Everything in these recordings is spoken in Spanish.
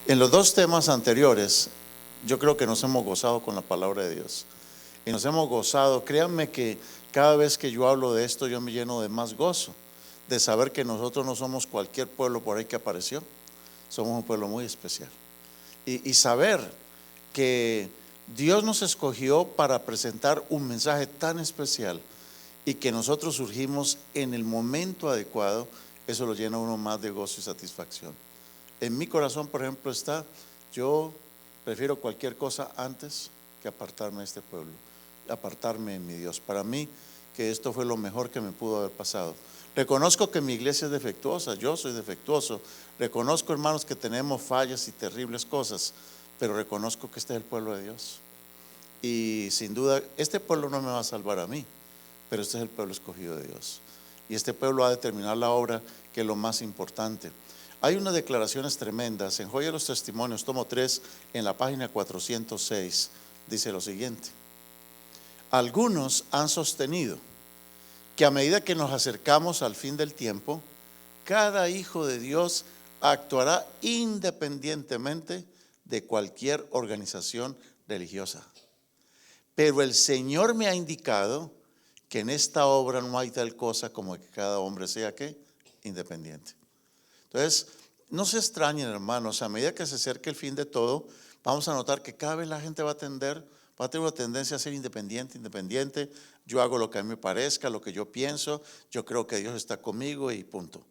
En los dos temas anteriores, yo creo que nos hemos gozado con la palabra de Dios. Y nos hemos gozado. Créanme que cada vez que yo hablo de esto, yo me lleno de más gozo, de saber que nosotros no somos cualquier pueblo por ahí que apareció. Somos un pueblo muy especial. Y saber que Dios nos escogió para presentar un mensaje tan especial y que nosotros surgimos en el momento adecuado, eso lo llena a uno más de gozo y satisfacción. En mi corazón, por ejemplo, está, yo prefiero cualquier cosa antes que apartarme de este pueblo, apartarme de mi Dios. Para mí, que esto fue lo mejor que me pudo haber pasado. Reconozco que mi iglesia es defectuosa, yo soy defectuoso. Reconozco, hermanos, que tenemos fallas y terribles cosas, pero reconozco que este es el pueblo de Dios. Y sin duda, este pueblo no me va a salvar a mí, pero este es el pueblo escogido de Dios. Y este pueblo ha de terminar la obra, que es lo más importante. Hay unas declaraciones tremendas en Joya de los Testimonios, tomo 3, en la página 406, dice lo siguiente: algunos han sostenido que a medida que nos acercamos al fin del tiempo, cada hijo de Dios actuará independientemente de cualquier organización religiosa. Pero el Señor me ha indicado que en esta obra no hay tal cosa como que cada hombre sea ¿qué? Independiente. Entonces, no se extrañen, hermanos, a medida que se acerque el fin de todo, vamos a notar que cada vez la gente va a tener una tendencia a ser independiente. Yo hago lo que a mí me parezca, lo que yo pienso, yo creo que Dios está conmigo y punto.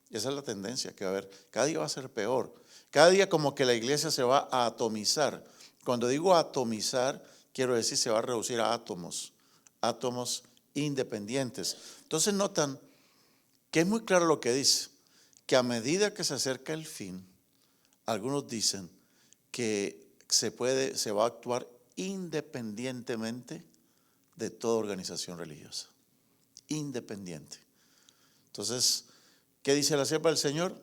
Esa es la tendencia que va a haber. Cada día va a ser peor. Cada día como que la iglesia se va a atomizar. Cuando digo atomizar, quiero decir se va a reducir a átomos independientes. Entonces notan que es muy claro lo que dice, que a medida que se acerca el fin, algunos dicen que se va a actuar independientemente de toda organización religiosa. Independiente. Entonces, ¿qué dice la sierva del Señor?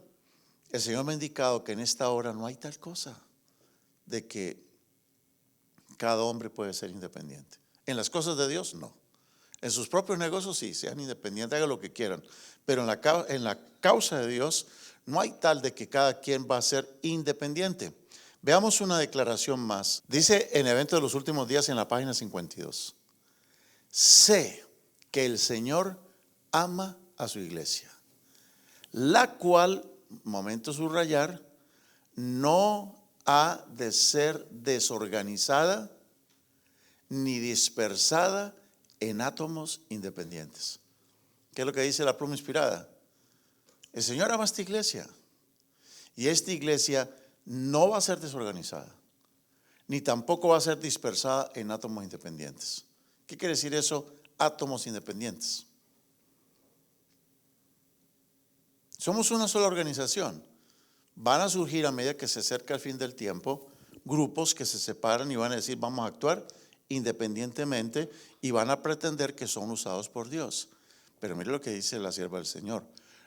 El Señor me ha indicado que en esta hora no hay tal cosa de que cada hombre puede ser independiente. En las cosas de Dios, no. En sus propios negocios, sí, sean independientes, hagan lo que quieran. Pero en la causa de Dios, no hay tal de que cada quien va a ser independiente. Veamos una declaración más. Dice en Evento de los Últimos Días en la página 52. Sé que el Señor ama a su iglesia, la cual, momento subrayar, no ha de ser desorganizada ni dispersada en átomos independientes. ¿Qué es lo que dice la pluma inspirada? El Señor ama a esta iglesia y esta iglesia no va a ser desorganizada, ni tampoco va a ser dispersada en átomos independientes. ¿Qué quiere decir eso? Átomos independientes. Somos una sola organización. Van a surgir a medida que se acerca el fin del tiempo grupos que se separan y van a decir vamos a actuar independientemente y van a pretender que son usados por Dios. Pero mire lo que dice la sierva del Señor.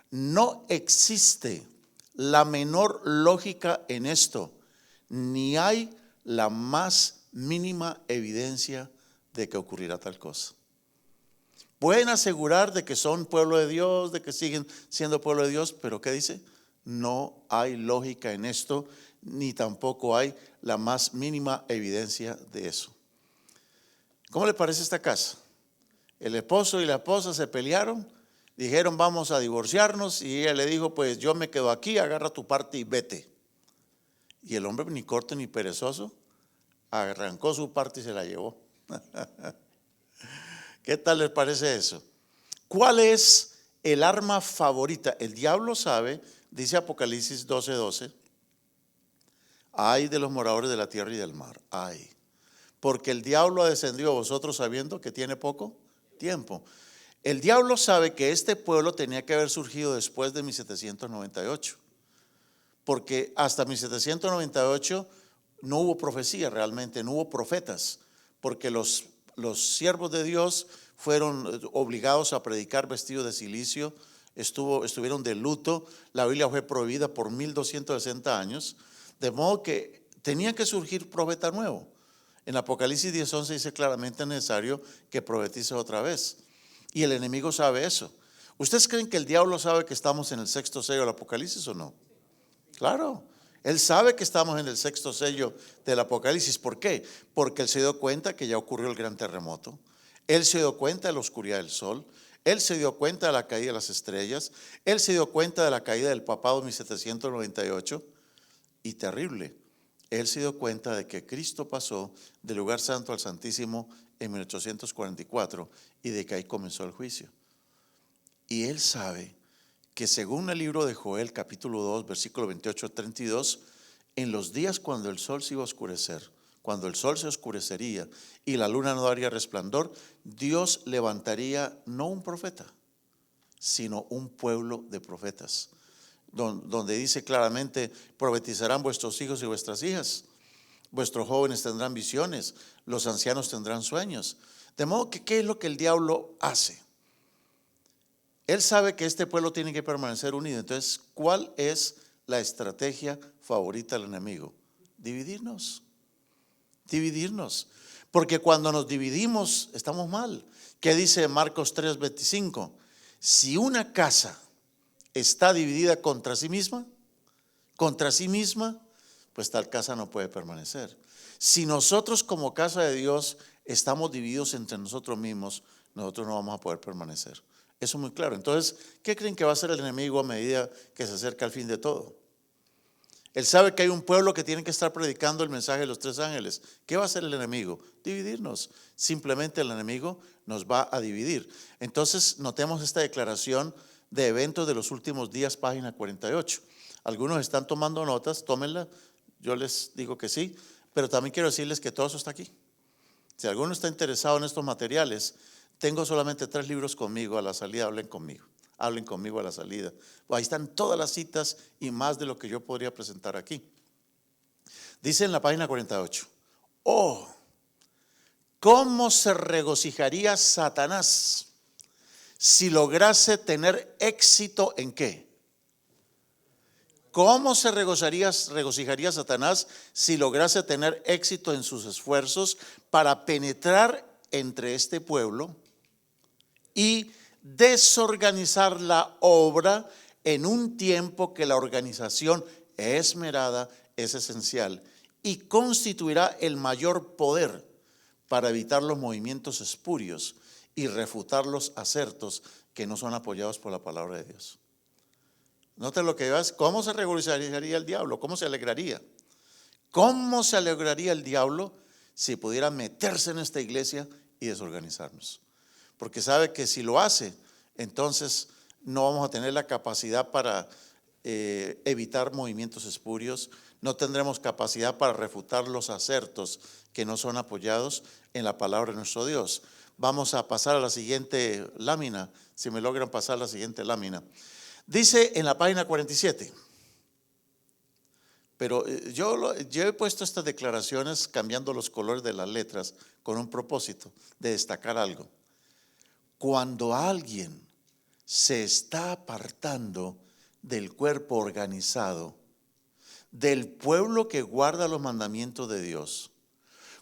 No existe la menor lógica en esto, ni hay la más mínima evidencia de que ocurrirá tal cosa. Pueden asegurar de que son pueblo de Dios, de que siguen siendo pueblo de Dios, pero ¿qué dice? No hay lógica en esto, ni tampoco hay la más mínima evidencia de eso. ¿Cómo le parece esta casa? El esposo y la esposa se pelearon, dijeron vamos a divorciarnos y ella le dijo pues yo me quedo aquí, agarra tu parte y vete. Y el hombre ni corto ni perezoso arrancó su parte y se la llevó. ¿Qué tal les parece eso? ¿Cuál es el arma favorita? El diablo sabe, dice Apocalipsis 12:12, ay de los moradores de la tierra y del mar, ay. Porque el diablo ha descendido a vosotros sabiendo que tiene poco tiempo. El diablo sabe que este pueblo tenía que haber surgido después de 1798, porque hasta 1798 no hubo profecía realmente, no hubo profetas, porque los siervos de Dios fueron obligados a predicar vestidos de cilicio, estuvieron de luto, la Biblia fue prohibida por 1260 años, de modo que tenía que surgir profeta nuevo. En Apocalipsis 10:11 dice claramente necesario que profetice otra vez. Y el enemigo sabe eso. ¿Ustedes creen que el diablo sabe que estamos en el sexto sello del Apocalipsis o no? Claro, Él sabe que estamos en el sexto sello del Apocalipsis. ¿Por qué? Porque Él se dio cuenta que ya ocurrió el gran terremoto. Él se dio cuenta de la oscuridad del sol. Él se dio cuenta de la caída de las estrellas. Él se dio cuenta de la caída del papado en 1798. Y terrible, Él se dio cuenta de que Cristo pasó del lugar santo al santísimo en 1844 y de que ahí comenzó el juicio. Y Él sabe que según el libro de Joel capítulo 2 versículo 28 al 32, en los días cuando el sol se iba a oscurecer, cuando el sol se oscurecería y la luna no daría resplandor, Dios levantaría no un profeta, sino un pueblo de profetas, donde dice claramente: profetizarán vuestros hijos y vuestras hijas, vuestros jóvenes tendrán visiones, los ancianos tendrán sueños. De modo que, ¿qué es lo que el diablo hace? Él sabe que este pueblo tiene que permanecer unido. Entonces, ¿cuál es la estrategia favorita del enemigo? Dividirnos. Dividirnos. Porque cuando nos dividimos, estamos mal. ¿Qué dice Marcos 3:25? Si una casa está dividida contra sí misma, pues tal casa no puede permanecer. Si nosotros como casa de Dios estamos divididos entre nosotros mismos, nosotros no vamos a poder permanecer. Eso es muy claro. Entonces, ¿qué creen que va a hacer el enemigo a medida que se acerca al fin de todo? Él sabe que hay un pueblo que tiene que estar predicando el mensaje de los tres ángeles. ¿Qué va a hacer el enemigo? Dividirnos. Simplemente el enemigo nos va a dividir. Entonces, notemos esta declaración de eventos de los últimos días, página 48. Algunos están tomando notas, tómenla. Yo les digo que sí, pero también quiero decirles que todo eso está aquí. Si alguno está interesado en estos materiales, tengo solamente 3 libros conmigo a la salida, hablen conmigo a la salida. Ahí están todas las citas y más de lo que yo podría presentar aquí. Dice en la página 48, oh, ¿cómo se regocijaría Satanás si lograse tener éxito en qué? ¿Cómo se regocijaría Satanás si lograse tener éxito en sus esfuerzos para penetrar entre este pueblo y desorganizar la obra en un tiempo que la organización esmerada es esencial y constituirá el mayor poder para evitar los movimientos espurios y refutar los acertos que no son apoyados por la palabra de Dios? Note lo que es, ¿cómo se regocijaría el diablo? ¿Cómo se alegraría? ¿Cómo se alegraría el diablo si pudiera meterse en esta iglesia y desorganizarnos? Porque sabe que si lo hace, entonces no vamos a tener la capacidad para evitar movimientos espurios, no tendremos capacidad para refutar los acertos que no son apoyados en la palabra de nuestro Dios. Vamos a pasar a la siguiente lámina, si me logran pasar la siguiente lámina. Dice en la página 47, pero yo he puesto estas declaraciones cambiando los colores de las letras con un propósito de destacar algo. Cuando alguien se está apartando del cuerpo organizado, del pueblo que guarda los mandamientos de Dios,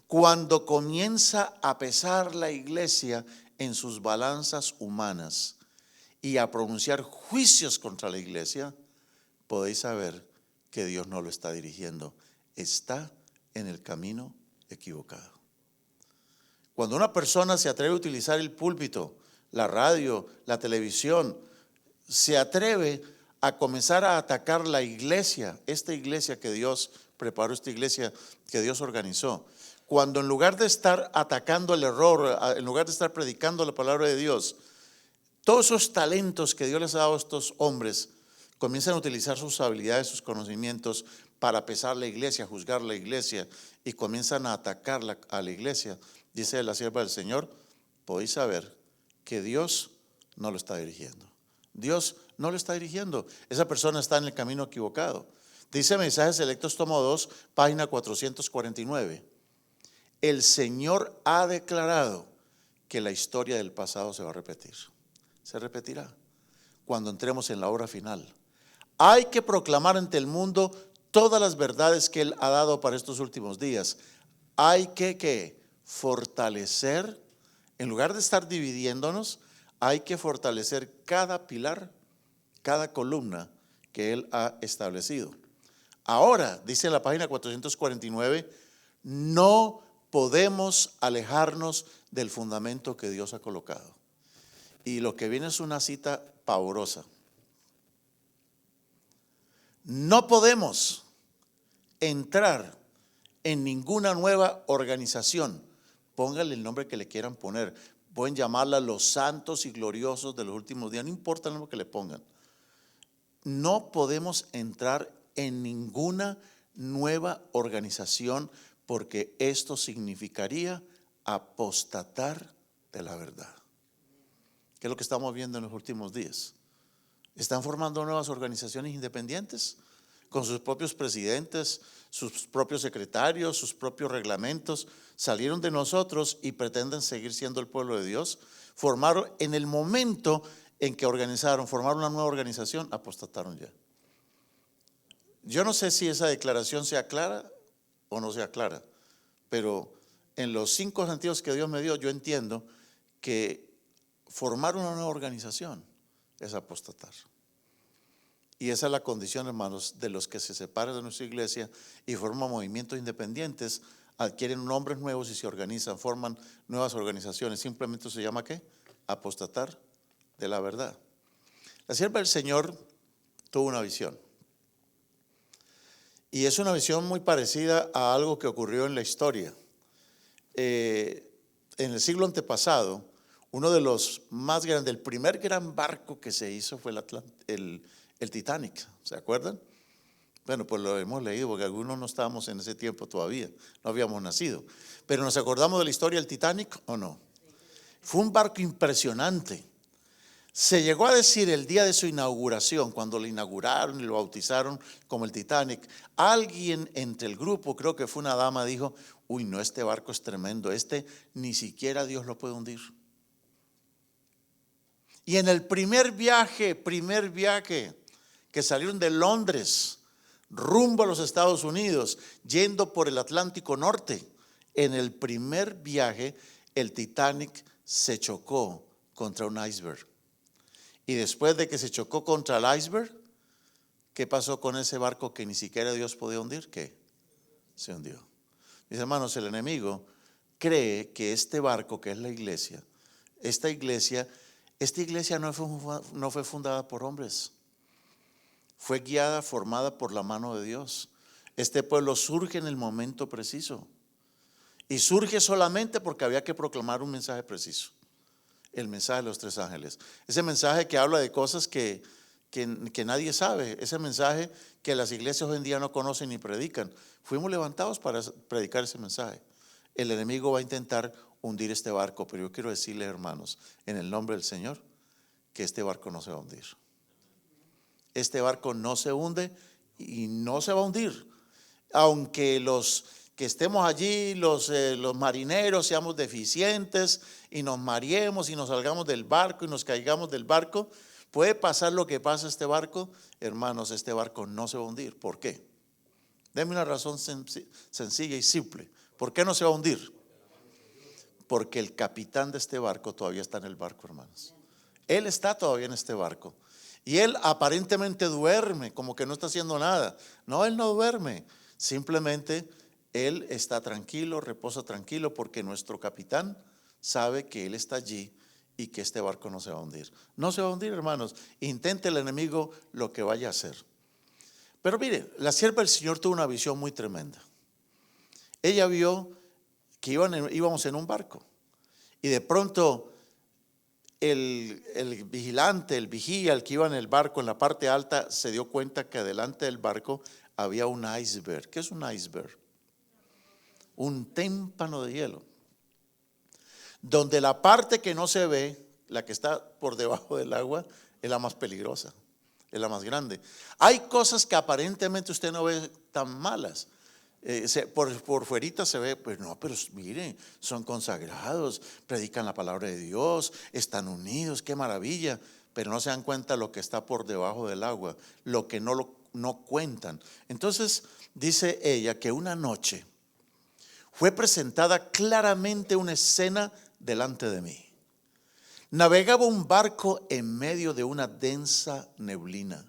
cuando comienza a pesar la iglesia en sus balanzas humanas y a pronunciar juicios contra la iglesia, podéis saber que Dios no lo está dirigiendo, está en el camino equivocado. Cuando una persona se atreve a utilizar el púlpito, la radio, la televisión, se atreve a comenzar a atacar la iglesia, esta iglesia que Dios preparó, esta iglesia que Dios organizó, cuando en lugar de estar atacando el error, en lugar de estar predicando la palabra de Dios, todos esos talentos que Dios les ha dado a estos hombres comienzan a utilizar sus habilidades, sus conocimientos para pesar la iglesia, juzgar la iglesia y comienzan a atacar a la iglesia. Dice la sierva del Señor, podéis saber que Dios no lo está dirigiendo. Dios no lo está dirigiendo. Esa persona está en el camino equivocado. Dice Mensajes Selectos, tomo 2, página 449. El Señor ha declarado que la historia del pasado se va a repetir. Se repetirá cuando entremos en la hora final. Hay que proclamar ante el mundo todas las verdades que Él ha dado para estos últimos días. Hay que fortalecer, en lugar de estar dividiéndonos, hay que fortalecer cada pilar, cada columna que Él ha establecido. Ahora, dice en la página 449, no podemos alejarnos del fundamento que Dios ha colocado. Y lo que viene es una cita pavorosa. No podemos entrar en ninguna nueva organización, pónganle el nombre que le quieran poner, pueden llamarla los santos y gloriosos de los últimos días, no importa el nombre que le pongan. No podemos entrar en ninguna nueva organización porque esto significaría apostatar de la verdad. ¿Qué es lo que estamos viendo en los últimos días? Están formando nuevas organizaciones independientes con sus propios presidentes, sus propios secretarios, sus propios reglamentos. Salieron de nosotros y pretenden seguir siendo el pueblo de Dios. Formaron en el momento en que formaron una nueva organización, apostataron ya. Yo no sé si esa declaración sea clara o no sea clara, pero en los 5 sentidos que Dios me dio, yo entiendo que formar una nueva organización es apostatar. Y esa es la condición, hermanos, de los que se separan de nuestra iglesia y forman movimientos independientes, adquieren nombres nuevos y se organizan, forman nuevas organizaciones. Simplemente se llama ¿qué? Apostatar de la verdad. La sierva del Señor tuvo una visión. Y es una visión muy parecida a algo que ocurrió en la historia. En el siglo antepasado, uno de los más grandes, el primer gran barco que se hizo fue el Titanic, ¿se acuerdan? Bueno, pues lo hemos leído porque algunos no estábamos en ese tiempo todavía, no habíamos nacido. Pero ¿nos acordamos de la historia del Titanic o no? Fue un barco impresionante. Se llegó a decir el día de su inauguración, cuando lo inauguraron y lo bautizaron como el Titanic, alguien entre el grupo, creo que fue una dama, dijo: uy, no, este barco es tremendo, ni siquiera Dios lo puede hundir. Y en el primer viaje que salieron de Londres rumbo a los Estados Unidos, yendo por el Atlántico Norte, en el primer viaje el Titanic se chocó contra un iceberg. Y después de que se chocó contra el iceberg, ¿qué pasó con ese barco que ni siquiera Dios podía hundir? ¿Qué? Se hundió. Mis hermanos, el enemigo cree que este barco, que es la iglesia, esta iglesia no fue fundada por hombres, fue guiada, formada por la mano de Dios. Este pueblo surge en el momento preciso y surge solamente porque había que proclamar un mensaje preciso. El mensaje de los 3 ángeles, ese mensaje que habla de cosas que nadie sabe, ese mensaje que las iglesias hoy en día no conocen ni predican. Fuimos levantados para predicar ese mensaje. El enemigo va a intentar hundir este barco, pero yo quiero decirles, hermanos, en el nombre del Señor, que este barco no se va a hundir. Este barco no se hunde y no se va a hundir, aunque los que estemos allí, los marineros, seamos deficientes y nos mareemos y nos salgamos del barco y nos caigamos del barco. Puede pasar lo que pasa a este barco, hermanos, este barco no se va a hundir. ¿Por qué? Denme una razón sencilla y simple. ¿Por qué no se va a hundir? Porque el capitán de este barco todavía está en el barco, hermanos. Él está todavía en este barco. Y él aparentemente duerme, como que no está haciendo nada. No, él no duerme. Simplemente él está tranquilo, reposa tranquilo, porque nuestro capitán sabe que él está allí y que este barco no se va a hundir. No se va a hundir, hermanos. Intente el enemigo lo que vaya a hacer. Pero mire, la sierva del Señor tuvo una visión muy tremenda. Ella vio que íbamos en un barco y de pronto el vigilante, el vigía, el que iba en el barco en la parte alta, se dio cuenta que delante del barco había un iceberg. ¿Qué es un iceberg? Un témpano de hielo, donde la parte que no se ve, la que está por debajo del agua, es la más peligrosa, es la más grande. Hay cosas que aparentemente usted no ve tan malas. Por fuerita se ve, pues no, pero mire, son consagrados, predican la palabra de Dios, están unidos, qué maravilla. Pero no se dan cuenta lo que está por debajo del agua, lo que no cuentan. Entonces dice ella que una noche fue presentada claramente una escena delante de mí. Navegaba un barco en medio de una densa neblina,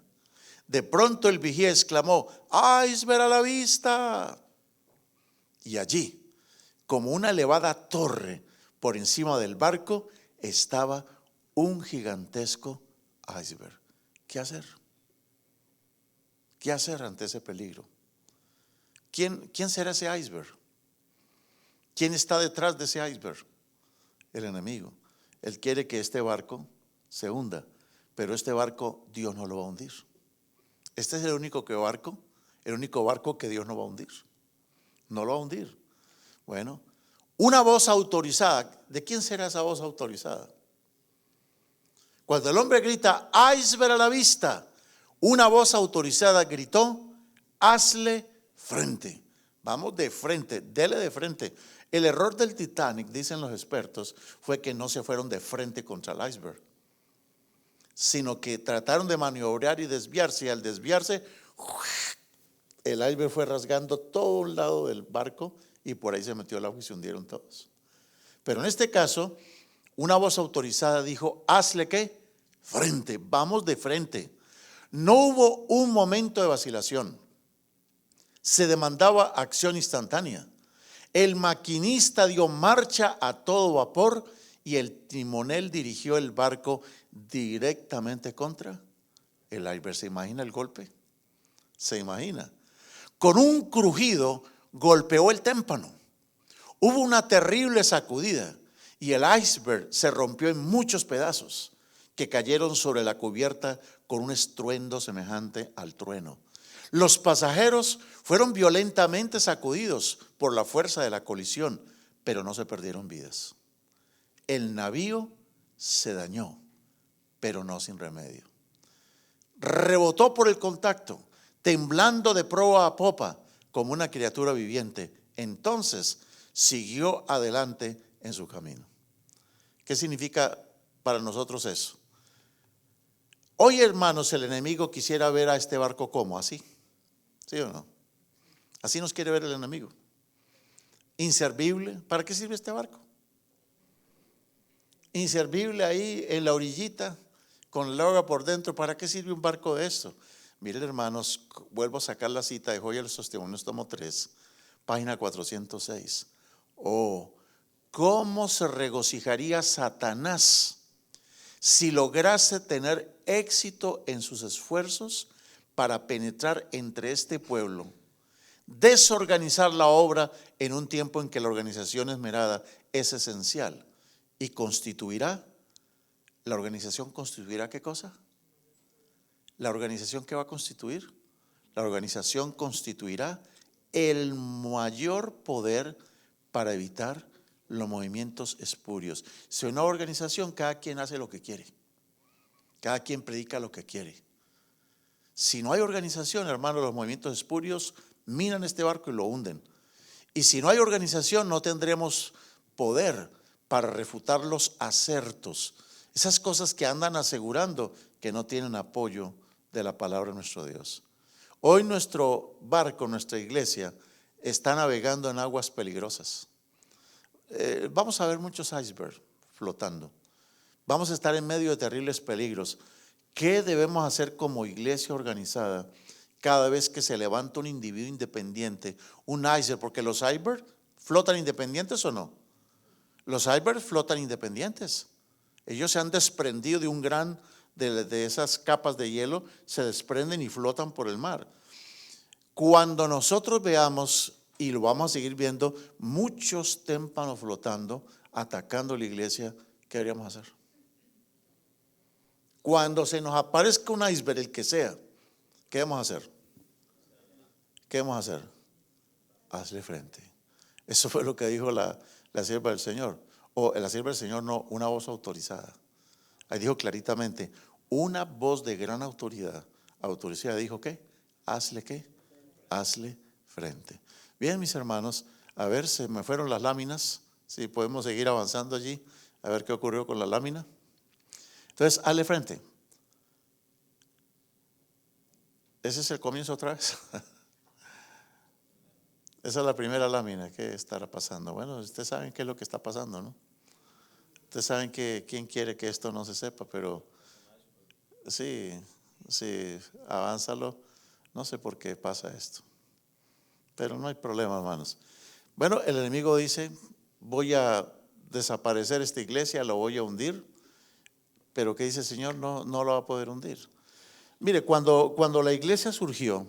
De pronto el vigía exclamó: iceberg a la vista. Y allí, como una elevada torre por encima del barco, estaba un gigantesco iceberg. ¿Qué hacer? ¿Qué hacer ante ese peligro? ¿Quién será ese iceberg? ¿Quién está detrás de ese iceberg? El enemigo. Él quiere que este barco se hunda, pero este barco Dios no lo va a hundir. Este es el único barco que Dios no va a hundir. No lo va a hundir. Bueno, una voz autorizada. ¿De quién será esa voz autorizada? Cuando el hombre grita: iceberg a la vista, una voz autorizada gritó: hazle frente. Vamos de frente, dele de frente. El error del Titanic, dicen los expertos, fue que no se fueron de frente contra el iceberg, sino que trataron de maniobrar y desviarse, y al desviarse, el iceberg fue rasgando todo un lado del barco y por ahí se metió el agua y se hundieron todos. Pero en este caso, una voz autorizada dijo: hazle ¿qué? Frente, vamos de frente. No hubo un momento de vacilación. Se demandaba acción instantánea. El maquinista dio marcha a todo vapor y el timonel dirigió el barco directamente contra el iceberg. ¿Se imagina el golpe? ¿Se imagina? Con un crujido golpeó el témpano. Hubo una terrible sacudida y el iceberg se rompió en muchos pedazos que cayeron sobre la cubierta con un estruendo semejante al trueno. Los pasajeros fueron violentamente sacudidos por la fuerza de la colisión, pero no se perdieron vidas. El navío se dañó, pero no sin remedio. Rebotó por el contacto, temblando de proa a popa como una criatura viviente. Entonces siguió adelante en su camino. ¿Qué significa para nosotros eso? Hoy, hermanos, el enemigo quisiera ver a este barco como así, ¿sí o no? Así nos quiere ver el enemigo. Inservible. ¿Para qué sirve este barco? Inservible ahí en la orillita, con el agua por dentro. ¿Para qué sirve un barco de esto? Miren, hermanos, vuelvo a sacar la cita de Joya de los Testimonios, tomo 3, página 406. Oh, ¿cómo se regocijaría Satanás si lograse tener éxito en sus esfuerzos para penetrar entre este pueblo, desorganizar la obra en un tiempo en que la organización esmerada es esencial? Y la organización constituirá ¿qué cosa? ¿La organización qué va a constituir? La organización constituirá el mayor poder para evitar los movimientos espurios. Si una organización, cada quien hace lo que quiere, cada quien predica lo que quiere. Si no hay organización, hermano, los movimientos espurios minan este barco y lo hunden. Y si no hay organización, no tendremos poder para refutar los asertos, esas cosas que andan asegurando que no tienen apoyo de la palabra de nuestro Dios. Hoy nuestro barco, nuestra iglesia, está navegando en aguas peligrosas. Vamos a ver muchos icebergs flotando. Vamos a estar en medio de terribles peligros. ¿Qué debemos hacer como iglesia organizada cada vez que se levanta un individuo independiente, un iceberg? Porque los icebergs flotan independientes, ¿o no? Los icebergs flotan independientes. Ellos se han desprendido de esas capas de hielo, se desprenden y flotan por el mar. Cuando nosotros veamos, y lo vamos a seguir viendo, muchos témpanos flotando, atacando la iglesia, ¿qué deberíamos hacer? Cuando se nos aparezca un iceberg, el que sea, ¿qué vamos a hacer? ¿Qué vamos a hacer? Hazle frente. Eso fue lo que dijo la sierva del Señor. O la sierva del Señor, no, una voz autorizada. Ahí dijo claritamente, una voz de gran autoridad dijo ¿qué? Hazle ¿qué? Hazle frente. Bien, mis hermanos, a ver, se me fueron las láminas. Si podemos seguir avanzando allí, a ver qué ocurrió con la lámina. Entonces, hazle frente. Ese es el comienzo otra vez. Esa es la primera lámina. ¿Qué estará pasando? Bueno, ustedes saben qué es lo que está pasando, ¿no? Ustedes saben que quién quiere que esto no se sepa, pero sí, Sí, avánzalo. No sé por qué pasa esto, pero no hay problema, hermanos. Bueno, el enemigo dice, voy a desaparecer esta iglesia, lo voy a hundir, pero ¿qué dice el Señor? No, no lo va a poder hundir. Mire, cuando la iglesia surgió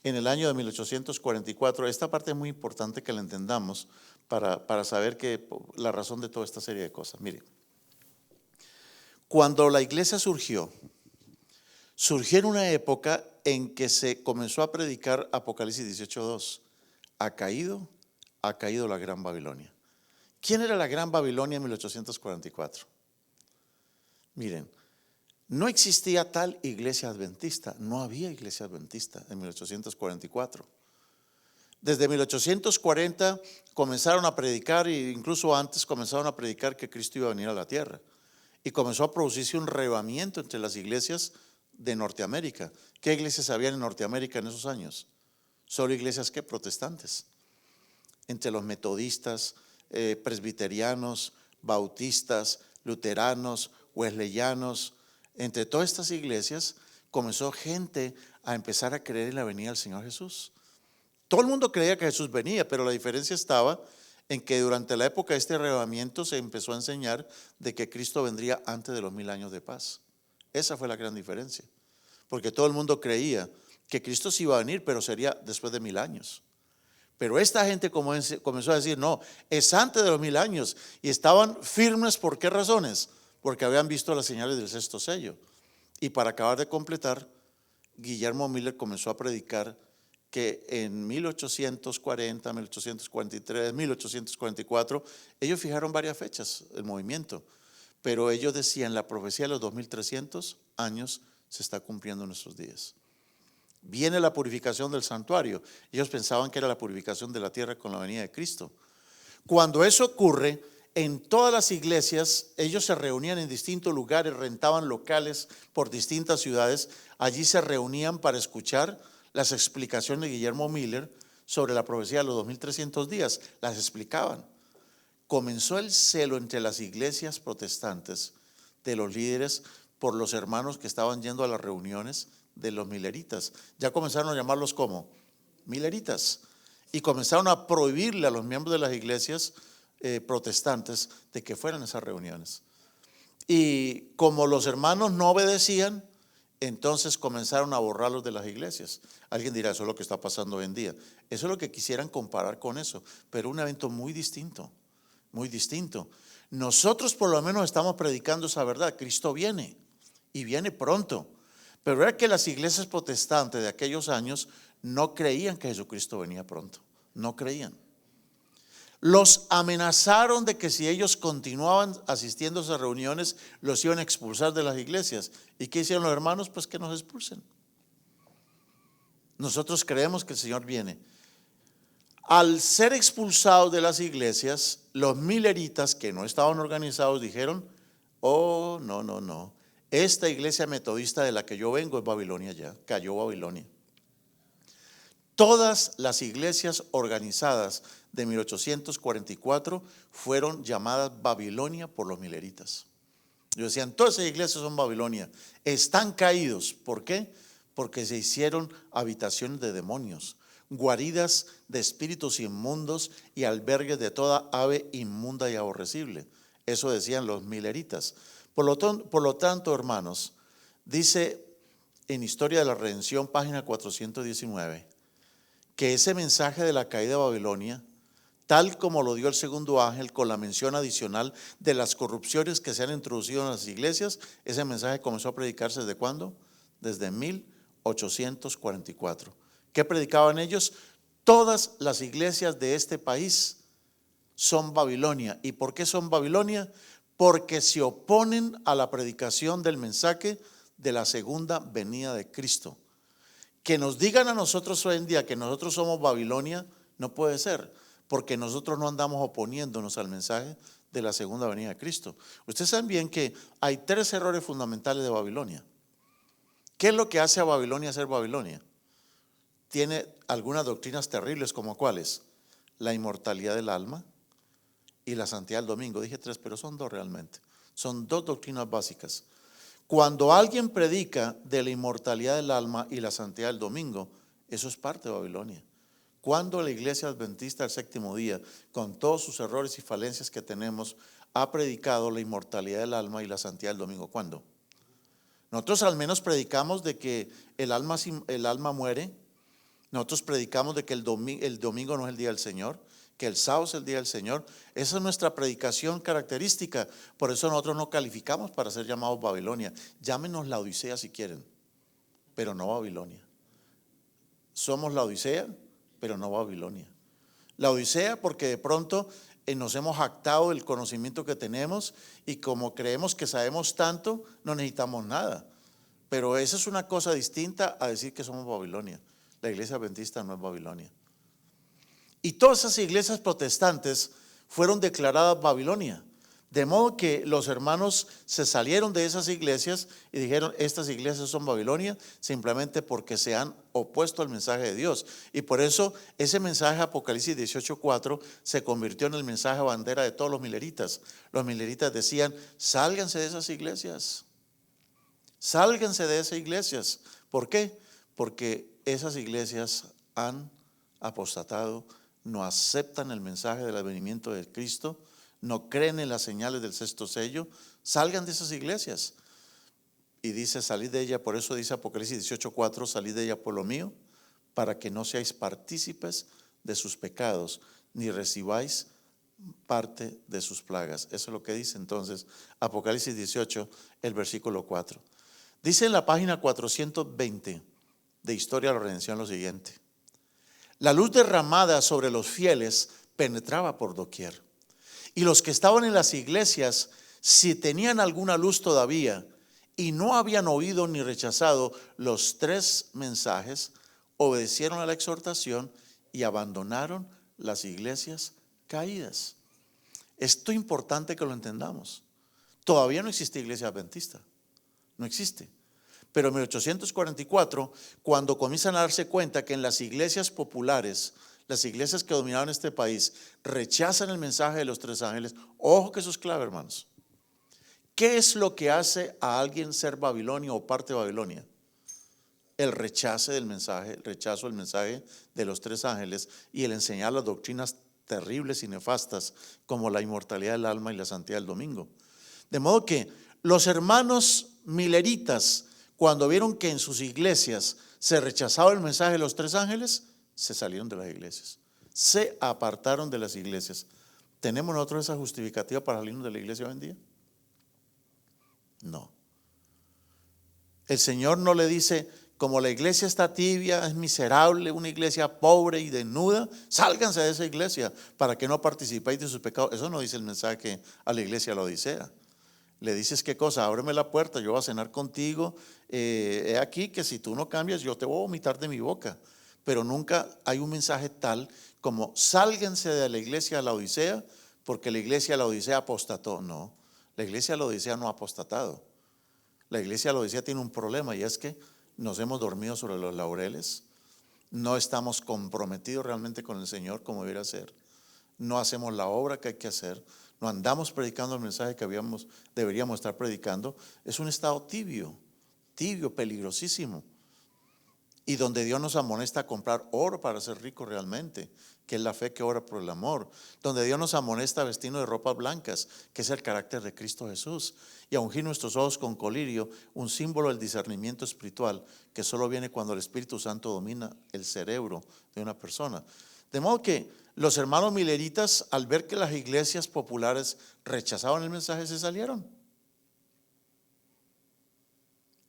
en el año de 1844, esta parte es muy importante que la entendamos para saber que la razón de toda esta serie de cosas. Mire, cuando la iglesia surgió en una época en que se comenzó a predicar Apocalipsis 18:2. Ha caído la Gran Babilonia. ¿Quién era la Gran Babilonia en 1844? Miren, no existía tal iglesia adventista, no había iglesia adventista en 1844. Desde 1840 comenzaron a predicar, e incluso antes comenzaron a predicar que Cristo iba a venir a la tierra. Y comenzó a producirse un relevamiento entre las iglesias de Norteamérica. ¿Qué iglesias habían en Norteamérica en esos años? Solo iglesias que protestantes. Entre los metodistas, presbiterianos, bautistas, luteranos, wesleyanos, entre todas estas iglesias comenzó gente a empezar a creer en la venida del Señor Jesús. Todo el mundo creía que Jesús venía, pero la diferencia estaba en que durante la época de este arrebatamiento se empezó a enseñar de que Cristo vendría antes de los 1000 años de paz. Esa fue la gran diferencia, porque todo el mundo creía que Cristo sí iba a venir, pero sería después de 1000 años. Pero esta gente comenzó a decir, no, es antes de los 1000 años. Y estaban firmes, ¿por qué razones? Porque habían visto las señales del sexto sello. Y para acabar de completar, Guillermo Miller comenzó a predicar que en 1840, 1843, 1844, ellos fijaron varias fechas, el movimiento. Pero ellos decían, la profecía de los 2300 años se está cumpliendo en nuestros días. Viene la purificación del santuario. Ellos pensaban que era la purificación de la tierra con la venida de Cristo. Cuando eso ocurre, en todas las iglesias, ellos se reunían en distintos lugares, rentaban locales por distintas ciudades. Allí se reunían para escuchar las explicaciones de Guillermo Miller sobre la profecía de los 2300 días. Las explicaban. Comenzó el celo entre las iglesias protestantes de los líderes por los hermanos que estaban yendo a las reuniones de los mileritas. Ya comenzaron a llamarlos como mileritas y comenzaron a prohibirle a los miembros de las iglesias protestantes de que fueran a esas reuniones. Y como los hermanos no obedecían, entonces comenzaron a borrarlos de las iglesias. Alguien dirá, eso es lo que está pasando hoy en día. Eso es lo que quisieran comparar con eso, pero un evento muy distinto, muy distinto. Nosotros por lo menos estamos predicando esa verdad. Cristo viene y viene pronto. Pero era que las iglesias protestantes de aquellos años no creían que Jesucristo venía pronto, no creían. Los amenazaron de que si ellos continuaban asistiendo a esas reuniones, los iban a expulsar de las iglesias. ¿Y qué hicieron los hermanos? Pues que nos expulsen. Nosotros creemos que el Señor viene. Al ser expulsados de las iglesias, los mileritas que no estaban organizados dijeron, oh, no, no, no. Esta iglesia metodista de la que yo vengo es Babilonia ya, cayó Babilonia. Todas las iglesias organizadas de 1844 fueron llamadas Babilonia por los mileritas. Ellos decían, todas esas iglesias son Babilonia, están caídos. ¿Por qué? Porque se hicieron habitaciones de demonios, guaridas de espíritus inmundos y albergues de toda ave inmunda y aborrecible. Eso decían los mileritas. Por lo tanto, hermanos, dice en Historia de la Redención, página 419, que ese mensaje de la caída de Babilonia, tal como lo dio el segundo ángel con la mención adicional de las corrupciones que se han introducido en las iglesias, ese mensaje comenzó a predicarse ¿desde cuándo? Desde 1844. ¿Qué predicaban ellos? Todas las iglesias de este país son Babilonia. ¿Y por qué son Babilonia? Porque se oponen a la predicación del mensaje de la segunda venida de Cristo. Que nos digan a nosotros hoy en día que nosotros somos Babilonia, no puede ser, porque nosotros no andamos oponiéndonos al mensaje de la segunda venida de Cristo. Ustedes saben bien que hay 3 errores fundamentales de Babilonia. ¿Qué es lo que hace a Babilonia ser Babilonia? Tiene algunas doctrinas terribles, como cuáles: la inmortalidad del alma y la santidad del domingo. Dije 3, pero son 2 realmente. Son 2 doctrinas básicas. Cuando alguien predica de la inmortalidad del alma y la santidad del domingo, eso es parte de Babilonia. Cuando la iglesia adventista del séptimo día, con todos sus errores y falencias que tenemos, ha predicado la inmortalidad del alma y la santidad del domingo? ¿Cuándo? Nosotros al menos predicamos de que el alma muere. Nosotros predicamos de que el domingo no es el día del Señor, que el sábado es el día del Señor. Esa es nuestra predicación característica. Por eso nosotros no calificamos para ser llamados Babilonia. Llámenos la Odisea si quieren, pero no Babilonia. Somos la Odisea, pero no Babilonia. La Odisea porque de pronto nos hemos jactado del conocimiento que tenemos y como creemos que sabemos tanto, no necesitamos nada. Pero esa es una cosa distinta a decir que somos Babilonia. La iglesia adventista no es Babilonia. Y todas esas iglesias protestantes fueron declaradas Babilonia. De modo que los hermanos se salieron de esas iglesias y dijeron: estas iglesias son Babilonia, simplemente porque se han opuesto al mensaje de Dios. Y por eso ese mensaje Apocalipsis 18:4 se convirtió en el mensaje bandera de todos los mileritas. Los mileritas decían: sálganse de esas iglesias, sálganse de esas iglesias. ¿Por qué? Porque esas iglesias han apostatado, no aceptan el mensaje del advenimiento de Cristo, no creen en las señales del sexto sello. Salgan de esas iglesias. Y dice: salid de ella. Por eso dice Apocalipsis 18:4: salid de ella, pueblo mío, para que no seáis partícipes de sus pecados, ni recibáis parte de sus plagas. Eso es lo que dice entonces Apocalipsis 18, el versículo 4. Dice en la página 420 de Historia de la Redención lo siguiente: la luz derramada sobre los fieles penetraba por doquier. Y los que estaban en las iglesias, si tenían alguna luz todavía y no habían oído ni rechazado los 3 mensajes, obedecieron a la exhortación y abandonaron las iglesias caídas. Esto es importante que lo entendamos. Todavía no existe iglesia adventista, no existe. Pero en 1844, cuando comienzan a darse cuenta que en las iglesias populares, las iglesias que dominaban este país, rechazan el mensaje de los 3 ángeles. Ojo que eso es clave, hermanos. ¿Qué es lo que hace a alguien ser Babilonia o parte de Babilonia? El rechazo del mensaje de los 3 ángeles y el enseñar las doctrinas terribles y nefastas como la inmortalidad del alma y la santidad del domingo. De modo que los hermanos mileritas, cuando vieron que en sus iglesias se rechazaba el mensaje de los 3 ángeles, se salieron de las iglesias, se apartaron de las iglesias. ¿Tenemos nosotros esa justificativa para salirnos de la iglesia hoy en día? No. El Señor no le dice: como la iglesia está tibia, es miserable, una iglesia pobre y desnuda, sálganse de esa iglesia para que no participéis de sus pecados. Eso no dice el mensaje a la iglesia de la Odisea. Le dices: ¿qué cosa? Ábreme la puerta, yo voy a cenar contigo. He aquí que si tú no cambias, yo te voy a vomitar de mi boca. Pero nunca hay un mensaje tal como: sálganse de la iglesia de la Odisea, porque la iglesia de la Odisea apostató. No, la iglesia de la Odisea no ha apostatado. La iglesia de la Odisea tiene un problema, y es que nos hemos dormido sobre los laureles. No estamos comprometidos realmente con el Señor como debería ser. No hacemos la obra que hay que hacer. No andamos predicando el mensaje que deberíamos estar predicando. Es un estado tibio, peligrosísimo. Y donde Dios nos amonesta a comprar oro para ser rico realmente, que es la fe que obra por el amor. Donde Dios nos amonesta a vestirnos de ropas blancas, que es el carácter de Cristo Jesús. Y a ungir nuestros ojos con colirio, un símbolo del discernimiento espiritual, que solo viene cuando el Espíritu Santo domina el cerebro de una persona. De modo que los hermanos mileritas, al ver que las iglesias populares rechazaban el mensaje, se salieron.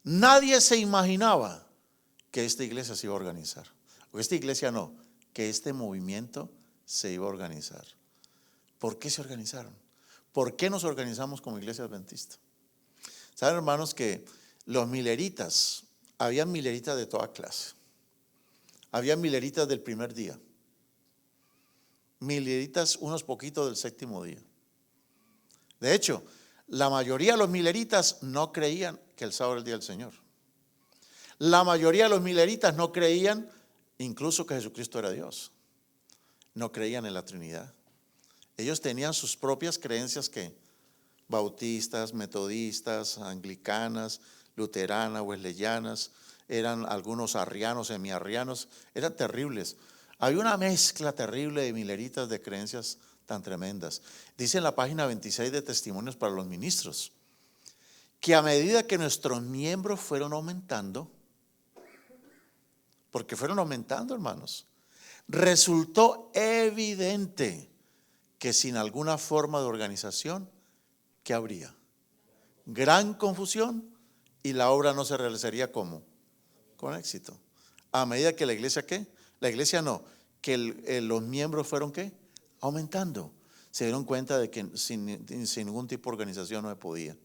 Nadie se imaginaba que esta iglesia se iba a organizar. O esta iglesia no, que este movimiento se iba a organizar. ¿Por qué se organizaron? ¿Por qué nos organizamos como iglesia adventista? Saben, hermanos, que los mileritas, había mileritas de toda clase. Había mileritas del primer día, mileritas unos poquitos del séptimo día. De hecho, la mayoría de los mileritas no creían que el sábado era el día del Señor. La mayoría de los mileritas no creían incluso que Jesucristo era Dios. No creían en la Trinidad. Ellos tenían sus propias creencias que bautistas, metodistas, anglicanas, luteranas, wesleyanas, eran algunos arrianos, semiarrianos, eran terribles. Había una mezcla terrible de mileritas de creencias tan tremendas. Dice en la página 26 de Testimonios para los Ministros, que a medida que nuestros miembros fueron aumentando, porque fueron aumentando, hermanos, resultó evidente que sin alguna forma de organización, ¿qué habría? Gran confusión, y la obra no se realizaría ¿cómo? Con éxito. A medida que la iglesia, ¿qué? La iglesia no, que los miembros fueron ¿qué? Aumentando. Se dieron cuenta de que sin ningún tipo de organización no se podía.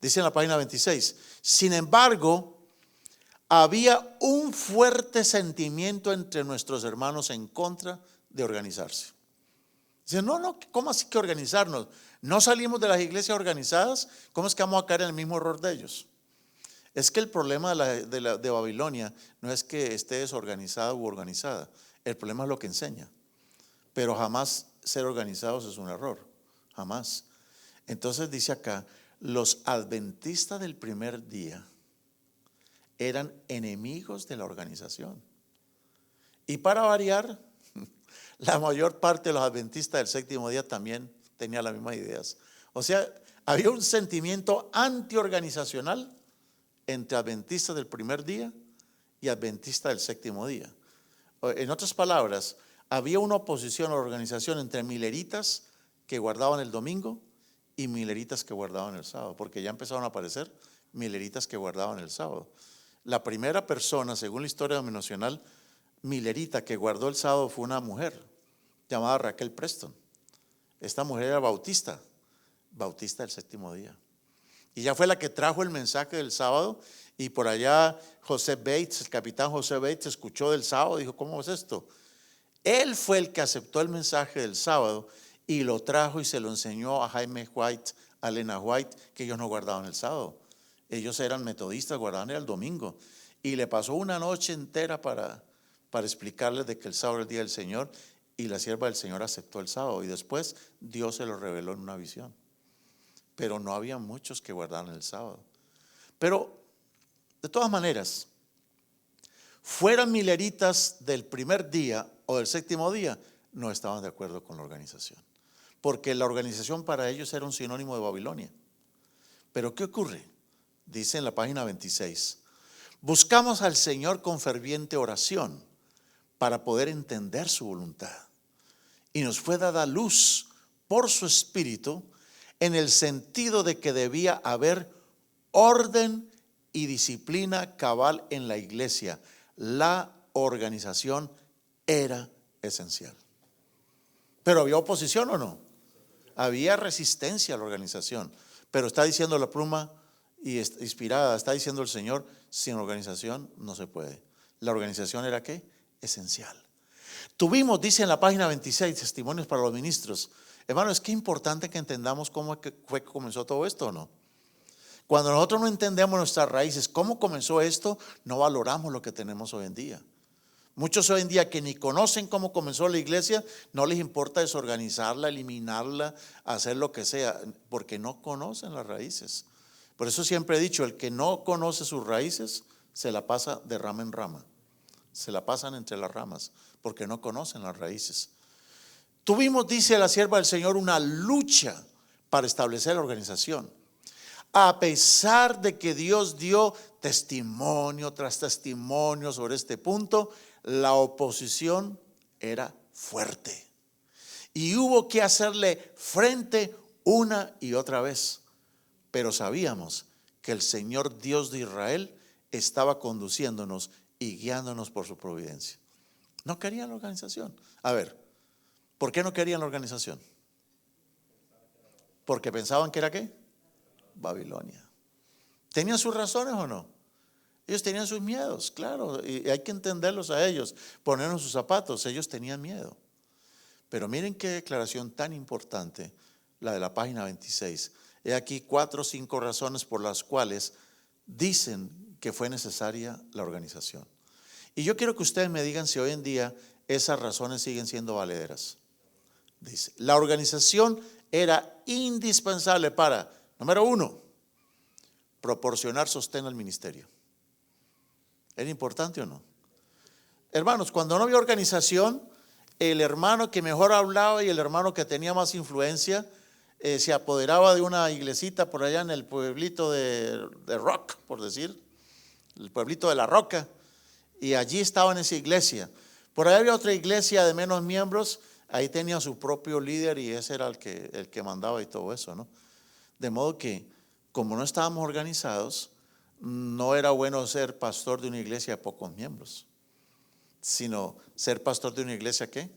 Dice en la página 26, sin embargo, había un fuerte sentimiento entre nuestros hermanos en contra de organizarse. Dice, no, ¿cómo así que organizarnos? ¿No salimos de las iglesias organizadas? ¿Cómo es que vamos a caer en el mismo error de ellos? Es que el problema de Babilonia no es que esté desorganizada u organizada. El problema es lo que enseña. Pero jamás ser organizados es un error. Jamás. Entonces dice acá, los adventistas del primer día eran enemigos de la organización. Y para variar, la mayor parte de los adventistas del séptimo día también tenía las mismas ideas. O sea, había un sentimiento antiorganizacional entre adventistas del primer día y adventistas del séptimo día. En otras palabras, había una oposición a la organización entre mileritas que guardaban el domingo y mileritas que guardaban el sábado, porque ya empezaron a aparecer mileritas que guardaban el sábado. La primera persona, según la historia denominacional, milerita que guardó el sábado fue una mujer llamada Raquel Preston. Esta mujer era bautista del séptimo día. Y ella fue la que trajo el mensaje del sábado, y por allá José Bates, el capitán José Bates, escuchó del sábado y dijo, ¿cómo es esto? Él fue el que aceptó el mensaje del sábado y lo trajo y se lo enseñó a Jaime White, a Elena White, que ellos no guardaban el sábado. Ellos eran metodistas, guardaban el domingo. Y le pasó una noche entera para explicarles de que el sábado era el día del Señor, y la sierva del Señor aceptó el sábado. Y después Dios se lo reveló en una visión. Pero no había muchos que guardaran el sábado. Pero de todas maneras, fueran mileritas del primer día o del séptimo día, no estaban de acuerdo con la organización. Porque la organización para ellos era un sinónimo de Babilonia. Pero ¿qué ocurre? Dice en la página 26, buscamos al Señor con ferviente oración para poder entender su voluntad. Y nos fue dada luz por su Espíritu en el sentido de que debía haber orden y disciplina cabal en la iglesia. La organización era esencial. Pero ¿había oposición o no? Había resistencia a la organización. Pero está diciendo la pluma y inspirada, está diciendo el Señor, sin organización no se puede. La organización era ¿qué? Esencial. Tuvimos, dice en la página 26, testimonios para los ministros. Hermano, es que importante que entendamos cómo fue que comenzó todo esto, ¿o no? Cuando nosotros no entendemos nuestras raíces, cómo comenzó esto, no valoramos lo que tenemos hoy en día. Muchos hoy en día que ni conocen cómo comenzó la iglesia, no les importa desorganizarla, eliminarla, hacer lo que sea, porque no conocen las raíces. Por eso siempre he dicho, el que no conoce sus raíces, se la pasa de rama en rama. Se la pasan entre las ramas, porque no conocen las raíces. Tuvimos, dice la sierva del Señor, una lucha para establecer la organización. A pesar de que Dios dio testimonio tras testimonio sobre este punto, la oposición era fuerte. Y hubo que hacerle frente una y otra vez. Pero sabíamos que el Señor Dios de Israel estaba conduciéndonos y guiándonos por su providencia. No querían la organización. A ver, ¿por qué no querían la organización? Porque pensaban que era ¿qué? Babilonia. ¿Tenían sus razones o no? Ellos tenían sus miedos, claro, y hay que entenderlos a ellos, ponernos sus zapatos. Ellos tenían miedo. Pero miren qué declaración tan importante, la de la página 26. He aquí 4 o 5 razones por las cuales dicen que fue necesaria la organización. Y yo quiero que ustedes me digan si hoy en día esas razones siguen siendo valederas. Dice, la organización era indispensable para Número uno, proporcionar sostén al ministerio. ¿Era importante o no? Hermanos, cuando no había organización, el hermano que mejor hablaba y el hermano que tenía más influencia se apoderaba de una iglesita por allá en el pueblito de Rock, por decir, el pueblito de La Roca, y allí estaba en esa iglesia. Por ahí había otra iglesia de menos miembros, ahí tenía su propio líder y ese era el que mandaba y todo eso, ¿no? De modo que, como no estábamos organizados, no era bueno ser pastor de una iglesia de pocos miembros, sino ser pastor de una iglesia ¿qué?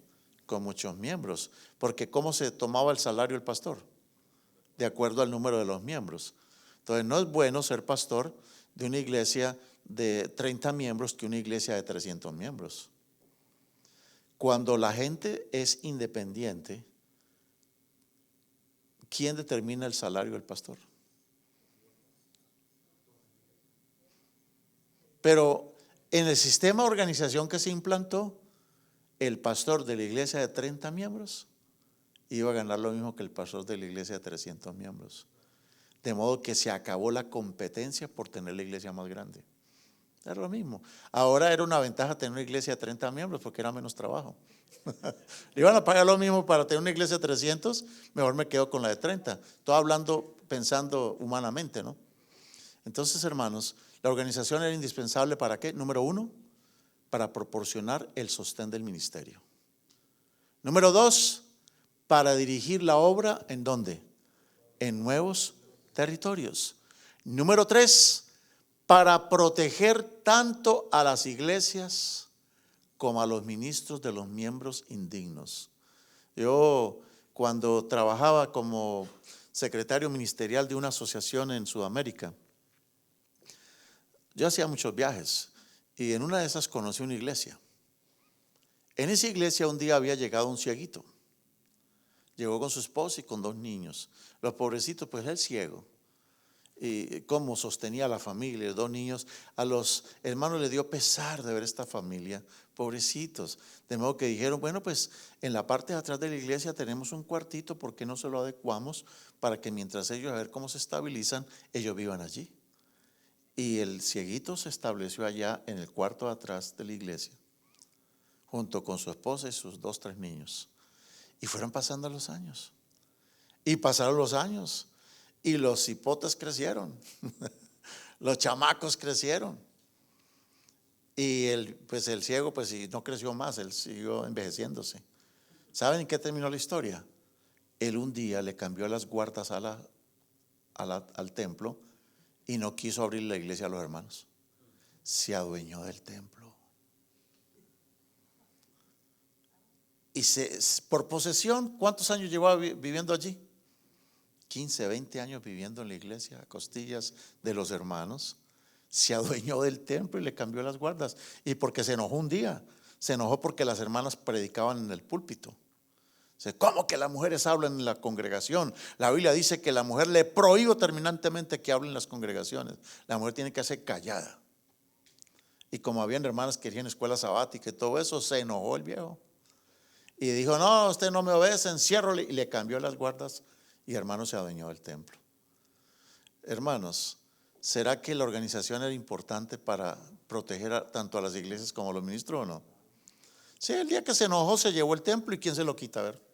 Con muchos miembros. Porque ¿cómo se tomaba el salario el pastor? De acuerdo al número de los miembros. Entonces no es bueno ser pastor de una iglesia de 30 miembros que una iglesia de 300 miembros. Cuando la gente es independiente, ¿quién determina el salario del pastor? Pero en el sistema de organización que se implantó, el pastor de la iglesia de 30 miembros iba a ganar lo mismo que el pastor de la iglesia de 300 miembros. De modo que se acabó la competencia por tener la iglesia más grande. Era lo mismo. Ahora era una ventaja tener una iglesia de 30 miembros porque era menos trabajo. Le iban a pagar lo mismo para tener una iglesia de 300, mejor me quedo con la de 30. Estoy hablando, pensando humanamente, ¿no? Entonces, hermanos, la organización era indispensable ¿para qué? Número uno, para proporcionar el sostén del ministerio. Número dos, para dirigir la obra ¿en dónde? En nuevos territorios. Número tres, para proteger tanto a las iglesias como a los ministros de los miembros indignos. Yo cuando trabajaba como secretario ministerial de una asociación en Sudamérica, yo hacía muchos viajes y en una de esas conocí una iglesia. En esa iglesia un día había llegado un cieguito. Llegó con su esposa y con 2 niños. Los pobrecitos, pues él ciego. Y cómo sostenía a la familia, 2 niños. A los hermanos les dio pesar de ver esta familia, pobrecitos. De modo que dijeron, bueno, pues en la parte de atrás de la iglesia tenemos un cuartito, ¿por qué no se lo adecuamos para que mientras ellos a ver cómo se estabilizan, ellos vivan allí? Y el cieguito se estableció allá en el cuarto de atrás de la iglesia, junto con su esposa y sus 2, 3 niños. Y fueron pasando los años. Y pasaron los años. Y los hipotes crecieron. Los chamacos crecieron. Y pues el ciego pues no creció más, él siguió envejeciéndose. ¿Saben en qué terminó la historia? Él un día le cambió las guardas al templo y no quiso abrir la iglesia a los hermanos. Se adueñó del templo. Y por posesión, ¿cuántos años llevaba viviendo allí? 15, 20 años viviendo en la iglesia, a costillas de los hermanos. Se adueñó del templo y le cambió las guardas. Y porque se enojó un día, se enojó porque las hermanas predicaban en el púlpito. ¿Cómo que las mujeres hablan en la congregación? La Biblia dice que la mujer le prohíbe terminantemente que hable en las congregaciones. La mujer tiene que ser callada. Y como habían hermanas que querían escuela sabática y todo eso, se enojó el viejo. Y dijo, no, usted no me obedece, enciérrole. Y le cambió las guardas y hermano se adueñó del templo. Hermanos, ¿será que la organización era importante para proteger tanto a las iglesias como a los ministros o no? Sí, el día que se enojó se llevó el templo y ¿quién se lo quita? A ver.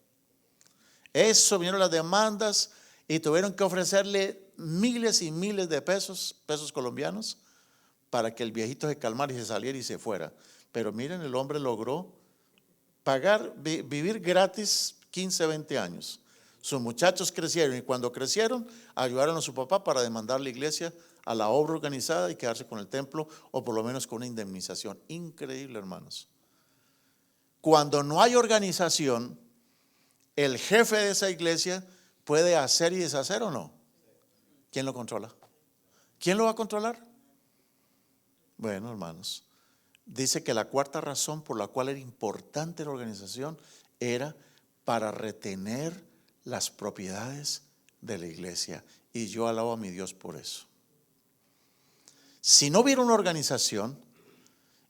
Eso, vinieron las demandas y tuvieron que ofrecerle miles y miles de pesos colombianos, para que el viejito se calmara y se saliera y se fuera. Pero miren, el hombre logró pagar, vivir gratis 15, 20 años. Sus muchachos crecieron y cuando crecieron ayudaron a su papá para demandar a la iglesia, a la obra organizada y quedarse con el templo o por lo menos con una indemnización. Increíble, hermanos. Cuando no hay organización, el jefe de esa iglesia puede hacer y deshacer o no. ¿Quién lo controla? ¿Quién lo va a controlar? Bueno, hermanos, dice que la cuarta razón por la cual era importante la organización era para retener las propiedades de la iglesia. Y yo alabo a mi Dios por eso. Si no hubiera una organización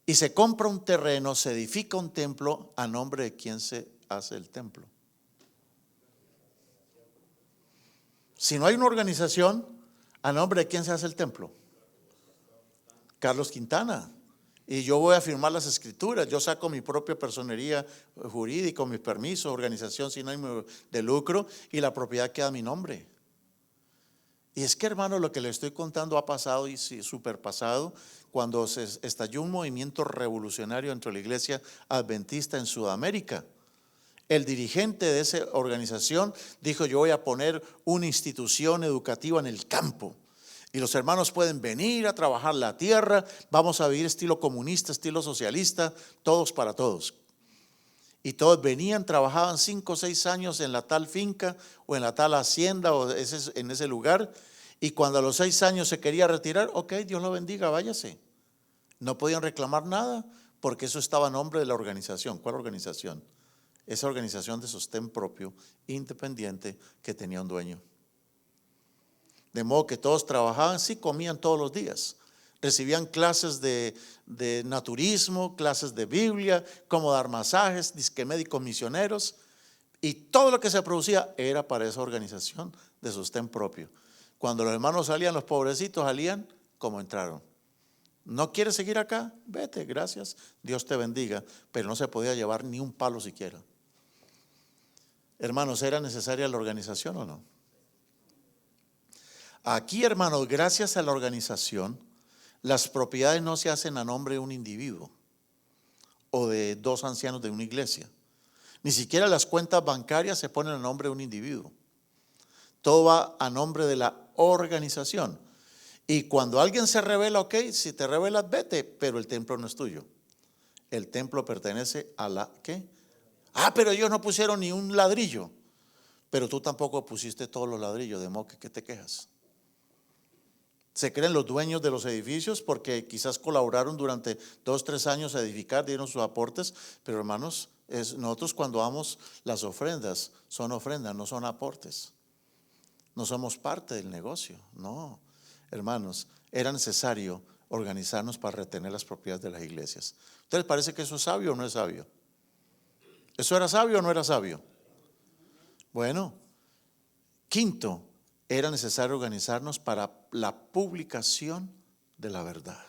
y se compra un terreno, se edifica un templo, ¿a nombre de quién se hace el templo? Si no hay una organización, ¿a nombre de quién se hace el templo? Carlos Quintana. Y yo voy a firmar las escrituras, yo saco mi propia personería jurídica, mi permiso, organización sin ánimo de lucro, y la propiedad queda a mi nombre. Y es que, hermano, lo que le estoy contando ha pasado y superpasado cuando se estalló un movimiento revolucionario dentro de la iglesia adventista en Sudamérica. El dirigente de esa organización dijo: yo voy a poner una institución educativa en el campo. Y los hermanos pueden venir a trabajar la tierra, vamos a vivir estilo comunista, estilo socialista, todos para todos. Y todos venían, trabajaban 5 o 6 años en la tal finca o en la tal hacienda o en ese lugar. Y cuando a los 6 años se quería retirar, ok, Dios lo bendiga, váyase. No podían reclamar nada porque eso estaba a nombre de la organización. ¿Cuál organización? Esa organización de sostén propio, independiente, que tenía un dueño. De modo que todos trabajaban, sí, comían todos los días. Recibían clases de naturismo, clases de Biblia, cómo dar masajes, disque médicos misioneros. Y todo lo que se producía era para esa organización de sostén propio. Cuando los hermanos salían, los pobrecitos salían como entraron. ¿No quieres seguir acá? Vete, gracias, Dios te bendiga. Pero no se podía llevar ni un palo siquiera. Hermanos, ¿era necesaria la organización o no? Aquí, hermanos, gracias a la organización, las propiedades no se hacen a nombre de un individuo o de 2 ancianos de una iglesia. Ni siquiera las cuentas bancarias se ponen a nombre de un individuo. Todo va a nombre de la organización. Y cuando alguien se revela, ok, si te revelas, vete, pero el templo no es tuyo. El templo pertenece a la, ¿qué? Pero ellos no pusieron ni un ladrillo. Pero tú tampoco pusiste todos los ladrillos, de modo que te quejas. Se creen los dueños de los edificios porque quizás colaboraron durante 2 o 3 años a edificar, dieron sus aportes, pero hermanos, nosotros cuando damos las ofrendas, son ofrendas, no son aportes. No somos parte del negocio, no. Hermanos, era necesario organizarnos para retener las propiedades de las iglesias. ¿Ustedes parece que eso es sabio o no es sabio? ¿Eso era sabio o no era sabio? Bueno, quinto, era necesario organizarnos para la publicación de la verdad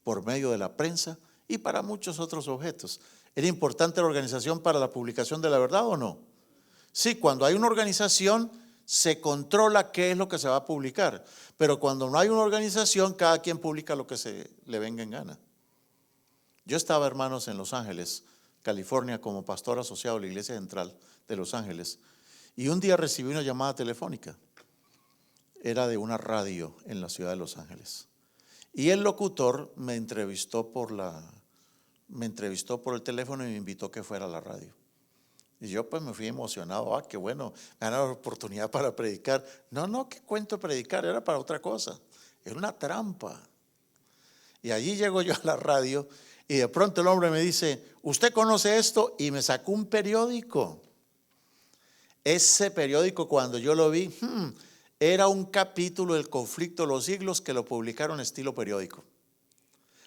por medio de la prensa y para muchos otros objetos. ¿Era importante la organización para la publicación de la verdad o no? Sí, cuando hay una organización se controla qué es lo que se va a publicar, pero cuando no hay una organización, cada quien publica lo que se le venga en gana. Yo estaba, hermanos, en Los Ángeles, California, como pastor asociado a la Iglesia Central de Los Ángeles, y un día recibí una llamada telefónica. Era de una radio en la ciudad de Los Ángeles. Y el locutor me entrevistó por el teléfono y me invitó a que fuera a la radio. Y yo pues me fui emocionado. Qué bueno, me dan la oportunidad para predicar. No, ¿qué cuento predicar? Era para otra cosa. Era una trampa. Y allí llego yo a la radio y de pronto el hombre me dice: ¿usted conoce esto? Y me sacó un periódico. Ese periódico, cuando yo lo vi, era un capítulo del Conflicto de los Siglos que lo publicaron estilo periódico.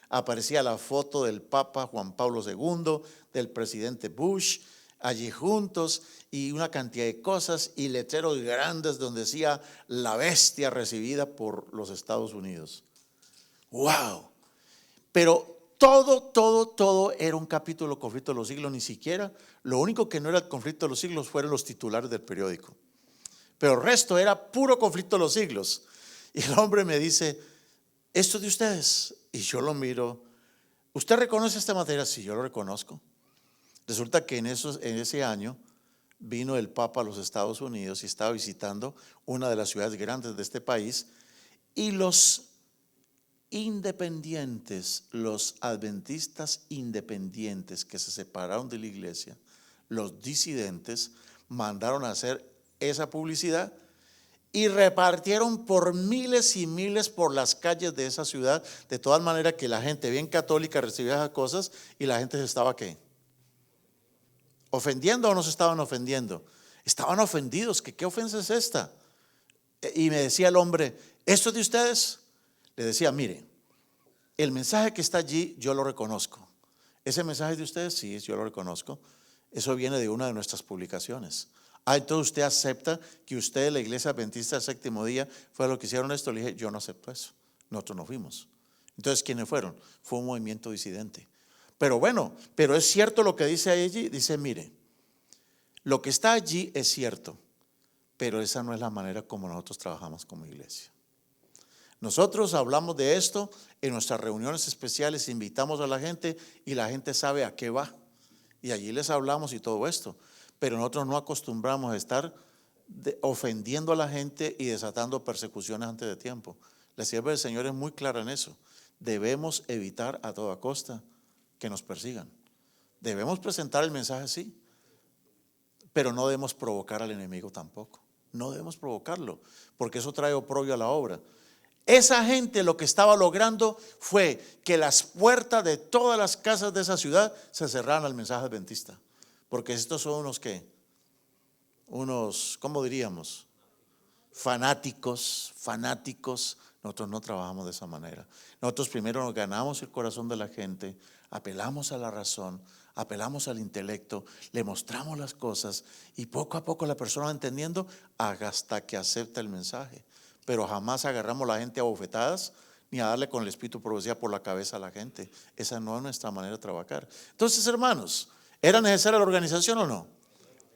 Aparecía la foto del Papa Juan Pablo II, del presidente Bush, allí juntos, y una cantidad de cosas y letreros grandes donde decía: la bestia recibida por los Estados Unidos. ¡Wow! Pero todo era un capítulo del Conflicto de los Siglos. Ni siquiera, lo único que no era el Conflicto de los Siglos fueron los titulares del periódico. Pero el resto era puro Conflicto de los Siglos. Y el hombre me dice: ¿esto es de ustedes? Y yo lo miro. ¿Usted reconoce este material? Sí, yo lo reconozco. Resulta que en ese año vino el Papa a los Estados Unidos y estaba visitando una de las ciudades grandes de este país, y los independientes, los adventistas independientes que se separaron de la iglesia, los disidentes, mandaron a hacer esa publicidad y repartieron por miles y miles por las calles de esa ciudad, de todas maneras que la gente bien católica recibía esas cosas y la gente se estaba ¿qué? ¿Ofendiendo o no se estaban ofendiendo? Estaban ofendidos, que ¿qué ofensa es esta? Y me decía el hombre: ¿esto es de ustedes? Le decía: mire, el mensaje que está allí yo lo reconozco. ¿Ese mensaje es de ustedes? Sí, yo lo reconozco. Eso viene de una de nuestras publicaciones. Entonces usted acepta que ustedes, la iglesia adventista del séptimo día, fue lo que hicieron esto. Le dije, yo no acepto eso. Nosotros no fuimos. Entonces, ¿quiénes fueron? Fue un movimiento disidente. Pero bueno, pero es cierto lo que dice allí. Dice, mire, lo que está allí es cierto, pero esa no es la manera como nosotros trabajamos como iglesia. Nosotros hablamos de esto en nuestras reuniones especiales, invitamos a la gente y la gente sabe a qué va. Y allí les hablamos y todo esto. Pero nosotros no acostumbramos a estar ofendiendo a la gente y desatando persecuciones antes de tiempo. La sierva del Señor es muy clara en eso. Debemos evitar a toda costa que nos persigan. Debemos presentar el mensaje, sí, pero no debemos provocar al enemigo tampoco. No debemos provocarlo, porque eso trae oprobio a la obra. Esa gente lo que estaba logrando fue que las puertas de todas las casas de esa ciudad se cerraran al mensaje adventista. Porque estos son unos, ¿cómo diríamos? Fanáticos. Nosotros no trabajamos de esa manera. Nosotros primero nos ganamos el corazón de la gente, apelamos a la razón, apelamos al intelecto, le mostramos las cosas y poco a poco la persona va entendiendo hasta que acepta el mensaje. Pero jamás agarramos a la gente a bofetadas ni a darle con el espíritu de profecía por la cabeza a la gente. Esa no es nuestra manera de trabajar. Entonces, hermanos, ¿era necesaria la organización o no?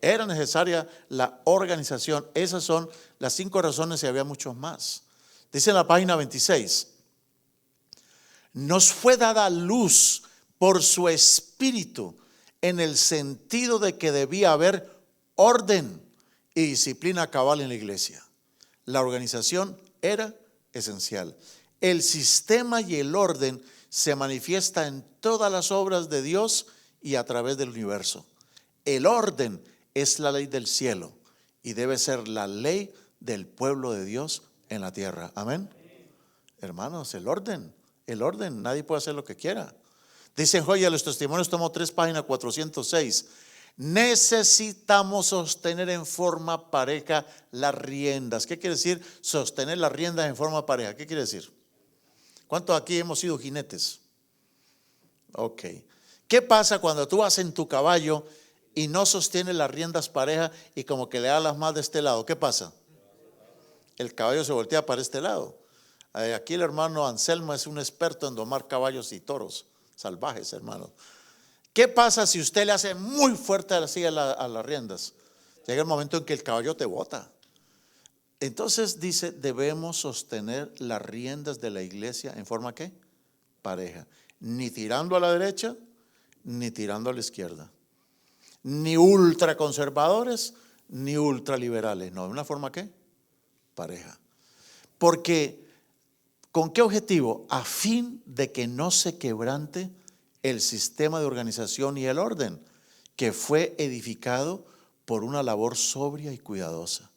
Era necesaria la organización. Esas son las 5 razones y había muchos más. Dice en la página 26, nos fue dada luz por su espíritu en el sentido de que debía haber orden y disciplina cabal en la iglesia. La organización era esencial. El sistema y el orden se manifiesta en todas las obras de Dios y a través del universo. El orden es la ley del cielo y debe ser la ley del pueblo de Dios en la tierra. Amén. Hermanos, el orden, nadie puede hacer lo que quiera. Dice en Joya de los Testimonios, tomo 3, página 406. Necesitamos sostener en forma pareja las riendas. ¿Qué quiere decir sostener las riendas en forma pareja? ¿Qué quiere decir? ¿Cuántos aquí hemos sido jinetes? Ok. ¿Qué pasa cuando tú vas en tu caballo y no sostienes las riendas pareja y como que le das las más de este lado? ¿Qué pasa? El caballo se voltea para este lado. Aquí el hermano Anselmo es un experto en domar caballos y toros salvajes, hermano. ¿Qué pasa si usted le hace muy fuerte así a las riendas? Llega el momento en que el caballo te bota. Entonces dice, debemos sostener las riendas de la iglesia en forma ¿qué? Pareja. Ni tirando a la derecha, ni tirando a la izquierda. Ni ultraconservadores, ni ultraliberales. No, de una forma ¿qué? Pareja. Porque, ¿con qué objetivo? A fin de que no se quebrante el sistema de organización y el orden que fue edificado por una labor sobria y cuidadosa.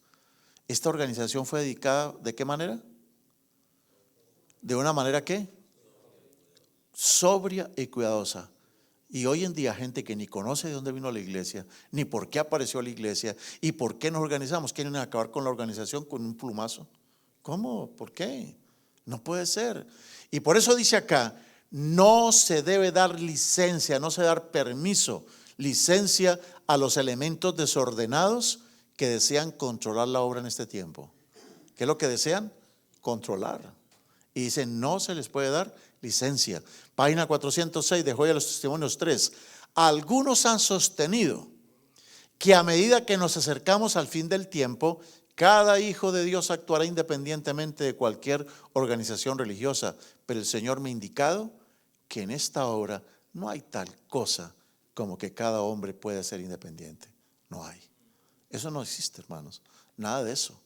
Esta organización fue dedicada, ¿de qué manera? ¿De una manera qué? Sobria y cuidadosa. Y hoy en día gente que ni conoce de dónde vino la iglesia, ni por qué apareció la iglesia y por qué nos organizamos, quieren acabar con la organización con un plumazo. ¿Cómo? ¿Por qué? No puede ser. Y por eso dice acá, no se debe dar licencia, no se debe dar permiso, licencia a los elementos desordenados que desean controlar la obra en este tiempo. ¿Qué es lo que desean? Controlar. Y dice, no se les puede dar licencia. Página 406 de Joya de los Testimonios 3. Algunos han sostenido que a medida que nos acercamos al fin del tiempo, cada hijo de Dios actuará independientemente de cualquier organización religiosa. Pero el Señor me ha indicado que en esta hora no hay tal cosa como que cada hombre puede ser independiente. No hay. Eso no existe, hermanos. Nada de eso.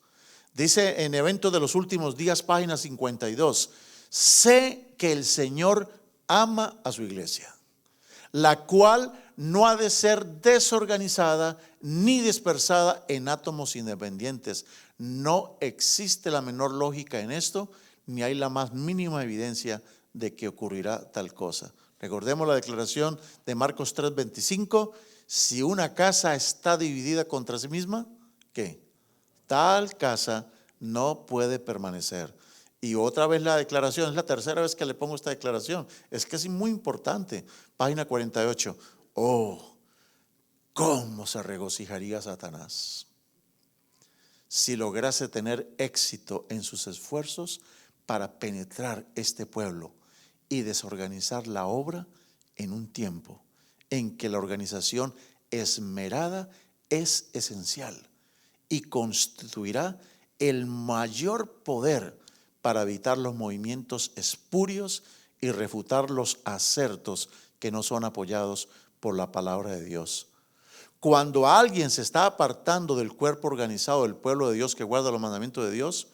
Dice en Eventos de los Últimos Días, página 52. Sé que el Señor ama a su iglesia, la cual no ha de ser desorganizada ni dispersada en átomos independientes. No existe la menor lógica en esto, ni hay la más mínima evidencia de que ocurrirá tal cosa. Recordemos la declaración de Marcos 3:25. Si una casa está dividida contra sí misma, ¿qué? Tal casa no puede permanecer. Y otra vez la declaración, es la tercera vez que le pongo esta declaración, es que es muy importante. Página 48. Oh, cómo se regocijaría Satanás si lograse tener éxito en sus esfuerzos para penetrar este pueblo y desorganizar la obra en un tiempo en que la organización esmerada es esencial y constituirá el mayor poder para evitar los movimientos espurios y refutar los acertos que no son apoyados por la palabra de Dios. Cuando alguien se está apartando del cuerpo organizado del pueblo de Dios que guarda los mandamientos de Dios,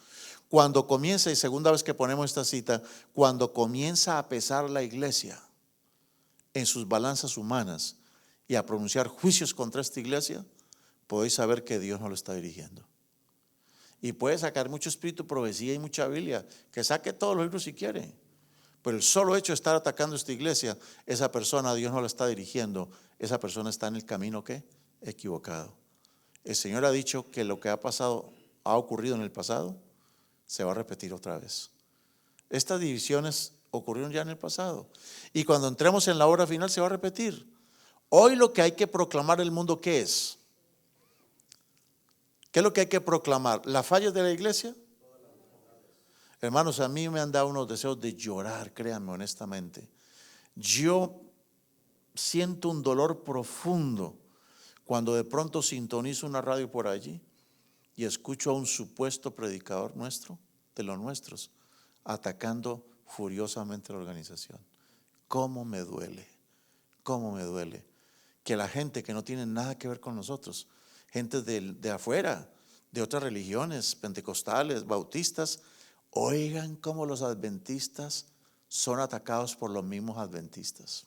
cuando comienza, y segunda vez que ponemos esta cita, cuando comienza a pesar la iglesia en sus balanzas humanas y a pronunciar juicios contra esta iglesia, podéis saber que Dios no lo está dirigiendo. Y puede sacar mucho espíritu, profecía y mucha Biblia, que saque todos los libros si quiere. Pero el solo hecho de estar atacando esta iglesia, esa persona, Dios no la está dirigiendo, esa persona está en el camino ¿qué? Equivocado. El Señor ha dicho que lo que ha pasado, ha ocurrido en el pasado, se va a repetir otra vez. Estas divisiones ocurrieron ya en el pasado. Y cuando entremos en la hora final se va a repetir. Hoy lo que hay que proclamar el mundo, ¿qué es? ¿Qué es lo que hay que proclamar? ¿Las fallas de la iglesia? Hermanos, a mí me han dado unos deseos de llorar, créanme honestamente. Yo siento un dolor profundo cuando de pronto sintonizo una radio por allí y escucho a un supuesto predicador nuestro, de los nuestros, atacando furiosamente la organización. ¿Cómo me duele? ¿Cómo me duele? Que la gente que no tiene nada que ver con nosotros, gente de afuera, de otras religiones, pentecostales, bautistas, oigan cómo los adventistas son atacados por los mismos adventistas.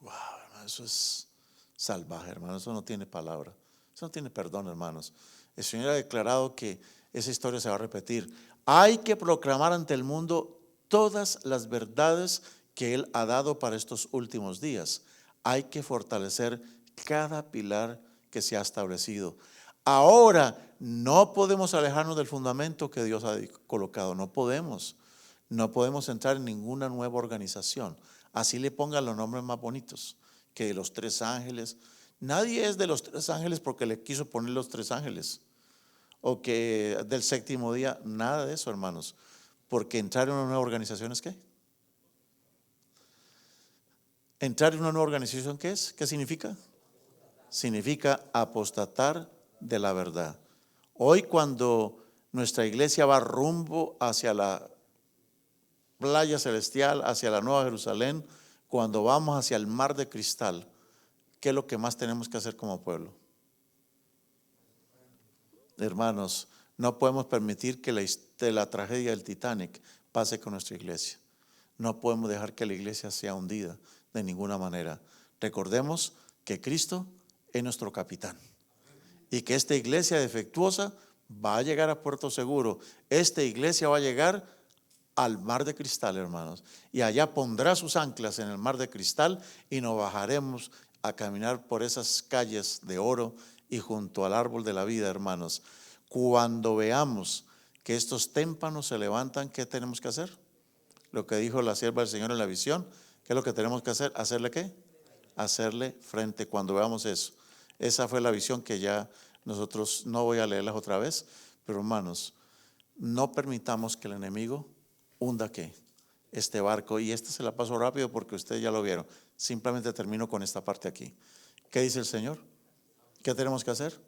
Wow, hermano, eso es salvaje, hermano, eso no tiene palabra, eso no tiene perdón, hermanos. El Señor ha declarado que esa historia se va a repetir. Hay que proclamar ante el mundo todas las verdades que Él ha dado para estos últimos días. Hay que fortalecer cada pilar que se ha establecido. Ahora no podemos alejarnos del fundamento que Dios ha colocado, no podemos entrar en ninguna nueva organización. Así le pongan los nombres más bonitos, que de los 3 ángeles. Nadie es de los 3 ángeles porque le quiso poner los 3 ángeles, o que del 7º día, nada de eso, hermanos. Porque entrar en una nueva organización es ¿qué? Entrar en una nueva organización, ¿qué es? ¿Qué significa? Significa apostatar de la verdad. Hoy cuando nuestra iglesia va rumbo hacia la playa celestial, hacia la Nueva Jerusalén, cuando vamos hacia el mar de cristal, ¿qué es lo que más tenemos que hacer como pueblo? Hermanos, no podemos permitir que la tragedia del Titanic pase con nuestra iglesia. No podemos dejar que la iglesia sea hundida de ninguna manera. Recordemos que Cristo es nuestro capitán y que esta iglesia defectuosa va a llegar a puerto seguro. Esta iglesia va a llegar al mar de cristal, hermanos, y allá pondrá sus anclas en el mar de cristal y nos bajaremos a caminar por esas calles de oro y junto al árbol de la vida, hermanos. Cuando veamos que estos témpanos se levantan, ¿qué tenemos que hacer? Lo que dijo la sierva del Señor en la visión. ¿Qué es lo que tenemos que hacer? ¿Hacerle qué? Hacerle frente cuando veamos eso. Esa fue la visión que ya nosotros, no voy a leerlas otra vez, pero hermanos, no permitamos que el enemigo hunda ¿qué? Este barco. Y esta se la paso rápido porque ustedes ya lo vieron. Simplemente termino con esta parte aquí. ¿Qué dice el Señor? ¿Qué tenemos que hacer?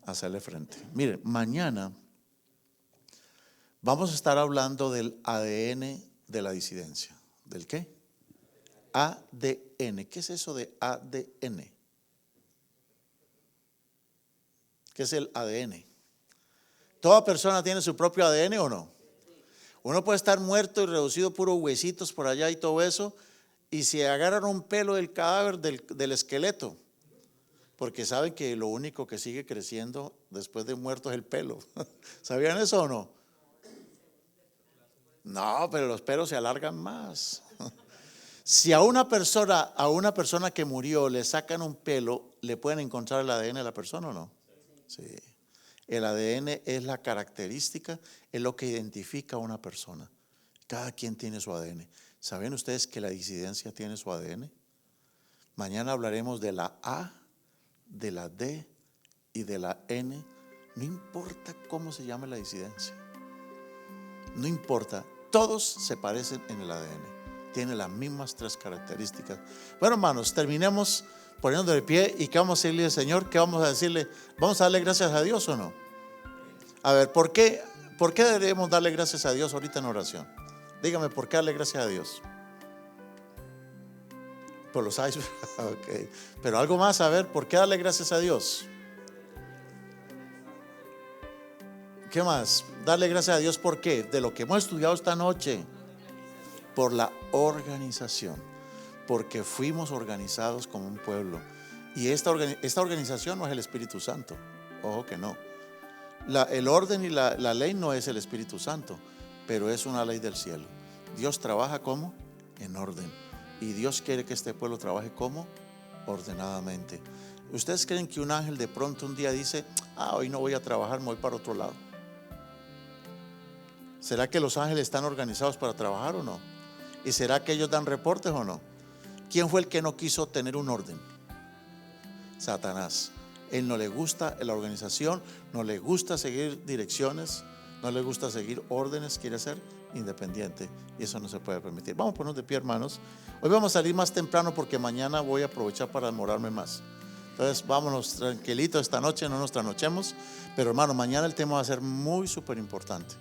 Hacerle frente. Miren, mañana vamos a estar hablando del ADN de la disidencia. ¿Del qué? ADN. ¿Qué es eso de ADN? ¿Qué es el ADN? ¿Toda persona tiene su propio ADN o no? Uno puede estar muerto y reducido puros huesitos por allá y todo eso, y si agarran un pelo del cadáver del esqueleto, porque saben que lo único que sigue creciendo después de muerto es el pelo. ¿Sabían eso o no? No, pero los pelos se alargan más. Si a una persona que murió le sacan un pelo, ¿le pueden encontrar el ADN de la persona o no? Sí. El ADN es la característica, es lo que identifica a una persona. Cada quien tiene su ADN. ¿Saben ustedes que la disidencia tiene su ADN? Mañana hablaremos de la A, de la D y de la N No importa cómo se llame la disidencia, no importa, todos se parecen en el ADN. Tienen las mismas tres características. Bueno, hermanos, terminemos poniendo de pie. ¿Y qué vamos a decirle al Señor? ¿Qué vamos a decirle? ¿Vamos a darle gracias a Dios o no? A ver, ¿por qué deberíamos darle gracias a Dios ahorita en oración? Dígame, ¿por qué darle gracias a Dios? Por los icebergs. Okay. Pero algo más, a ver, ¿por qué darle gracias a Dios? ¿Qué más? Darle gracias a Dios, ¿por qué? De lo que hemos estudiado esta noche. Por la organización, porque fuimos organizados como un pueblo. Y esta organización no es el Espíritu Santo. Ojo que no. El orden y la ley no es el Espíritu Santo, pero es una ley del cielo. Dios trabaja como en orden, y Dios quiere que este pueblo trabaje como ordenadamente. ¿Ustedes creen que un ángel de pronto un día dice: hoy no voy a trabajar, me voy para otro lado? ¿Será que los ángeles están organizados para trabajar o no? ¿Y será que ellos dan reportes o no? ¿Quién fue el que no quiso tener un orden? Satanás. Él no le gusta la organización, no le gusta seguir direcciones, no le gusta seguir órdenes, quiere ser independiente, y eso no se puede permitir. Vamos a ponernos de pie, hermanos. Hoy vamos a salir más temprano porque mañana voy a aprovechar para demorarme más. Entonces vámonos tranquilitos esta noche, no nos trasnochemos. Pero hermano, mañana el tema va a ser muy súper importante.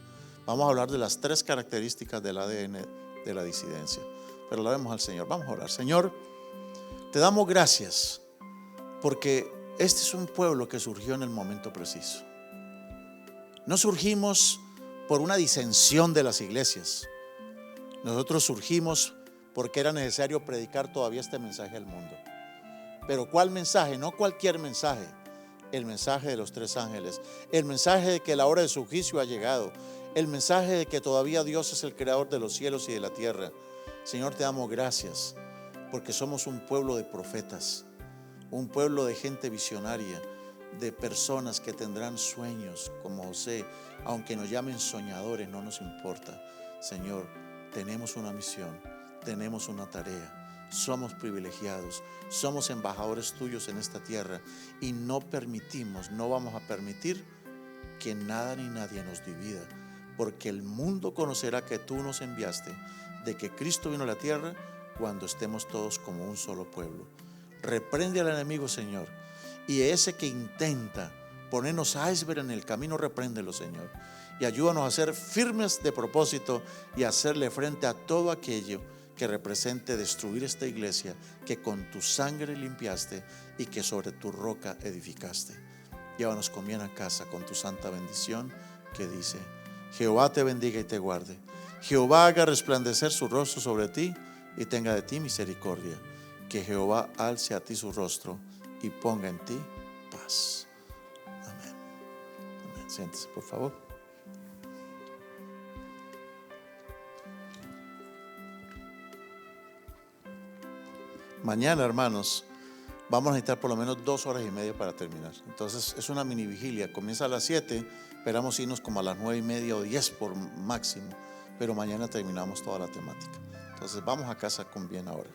Vamos a hablar de las tres características del ADN de la disidencia. Pero la vemos al Señor. Vamos a orar. Señor, te damos gracias porque este es un pueblo que surgió en el momento preciso. No surgimos por una disensión de las iglesias. Nosotros surgimos porque era necesario predicar todavía este mensaje al mundo. Pero ¿cuál mensaje? No cualquier mensaje. El mensaje de los tres ángeles. El mensaje de que la hora de su juicio ha llegado. El mensaje de que todavía Dios es el creador de los cielos y de la tierra. Señor, te damos gracias porque somos un pueblo de profetas, un pueblo de gente visionaria, de personas que tendrán sueños como José. Aunque nos llamen soñadores, no nos importa. Señor, tenemos una misión, tenemos una tarea, somos privilegiados, somos embajadores tuyos en esta tierra, y no vamos a permitir que nada ni nadie nos divida, porque el mundo conocerá que tú nos enviaste, de que Cristo vino a la tierra, cuando estemos todos como un solo pueblo. Reprende al enemigo, Señor, y ese que intenta ponernos iceberg en el camino, repréndelo, Señor, y ayúdanos a ser firmes de propósito y hacerle frente a todo aquello que represente destruir esta iglesia que con tu sangre limpiaste y que sobre tu roca edificaste. Llévanos con bien a casa con tu santa bendición que dice: Jehová te bendiga y te guarde. Jehová haga resplandecer su rostro sobre ti y tenga de ti misericordia. Que Jehová alce a ti su rostro y ponga en ti paz. Amén. Amén. Siéntese, por favor. Mañana, hermanos, vamos a necesitar por lo menos 2 horas y media para terminar. Entonces es una mini vigilia. Comienza a las 7, esperamos irnos como a las 9:30 o 10 por máximo, pero mañana terminamos toda la temática. Entonces vamos a casa con bien ahora.